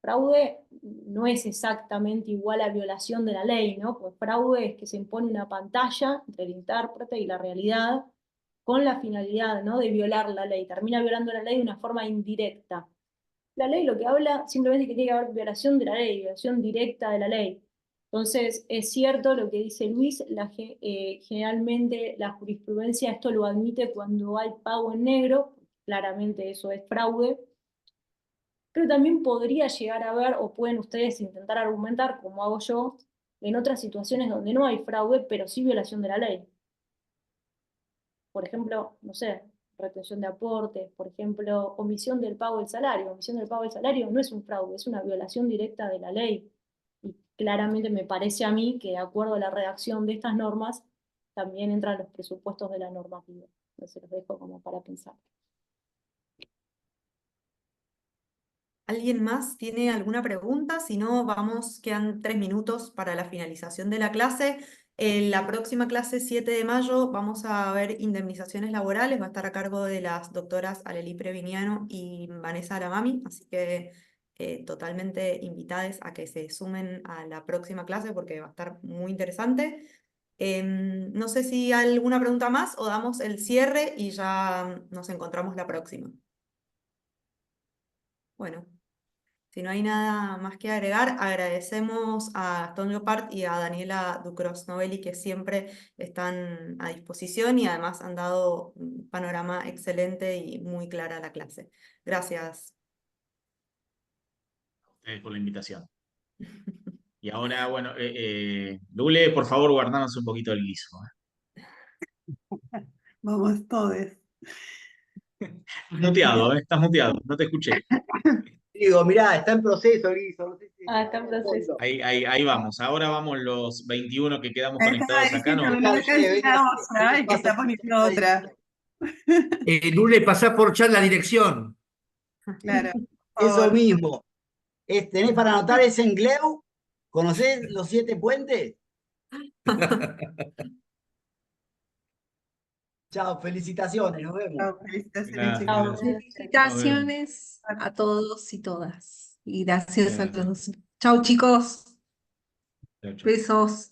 fraude no es exactamente igual a violación de la ley, ¿no? Pues fraude es que se impone una pantalla entre el intérprete y la realidad con la finalidad, ¿no?, de violar la ley. Termina violando la ley de una forma indirecta. La ley lo que habla simplemente es que tiene que haber violación de la ley, violación directa de la ley. Entonces, es cierto lo que dice Luis, generalmente la jurisprudencia esto lo admite cuando hay pago en negro, claramente eso es fraude, pero también podría llegar a ver, o pueden ustedes intentar argumentar, como hago yo, en otras situaciones donde no hay fraude, pero sí violación de la ley. Por ejemplo, no sé, retención de aportes, por ejemplo, omisión del pago del salario. Omisión del pago del salario no es un fraude, es una violación directa de la ley. Y claramente me parece a mí que de acuerdo a la redacción de estas normas, también entran los presupuestos de la normativa. Entonces los dejo como para pensar. ¿Alguien más tiene alguna pregunta? Si no, quedan 3 minutos para la finalización de la clase. En la próxima clase, 7 de mayo, vamos a ver indemnizaciones laborales. Va a estar a cargo de las doctoras Aleli Previniano y Vanessa Aramami. Así que totalmente invitadas a que se sumen a la próxima clase porque va a estar muy interesante. No sé si hay alguna pregunta más o damos el cierre y ya nos encontramos la próxima. Bueno, si no hay nada más que agregar, agradecemos a Gastón Llopart y a Daniela Ducros Novelli que siempre están a disposición y además han dado un panorama excelente y muy clara a la clase. Gracias. Ustedes por la invitación. Y ahora, bueno, Lule, por favor, guardanos un poquito el guiso. Vamos todos. Muteado, estás muteado, no te escuché. Digo, mirá, está en proceso, Lizo. No sé si Está en proceso. Ahí vamos. Ahora vamos los 21 que quedamos Estaba conectados acá. diciendo, ¿No? no acá es una otra, y que está poniendo otra. Lule, pasá por chat la dirección. Claro. Eso mismo. ¿Tenés para anotar ese en Gleu? ¿Conocés los 7 puentes? Chao, felicitaciones, nos vemos. Felicitaciones, Gracias. chicos. Felicitaciones a todos y todas. Y gracias a Gracias. los. Chau, chicos. Chau, chau. Besos.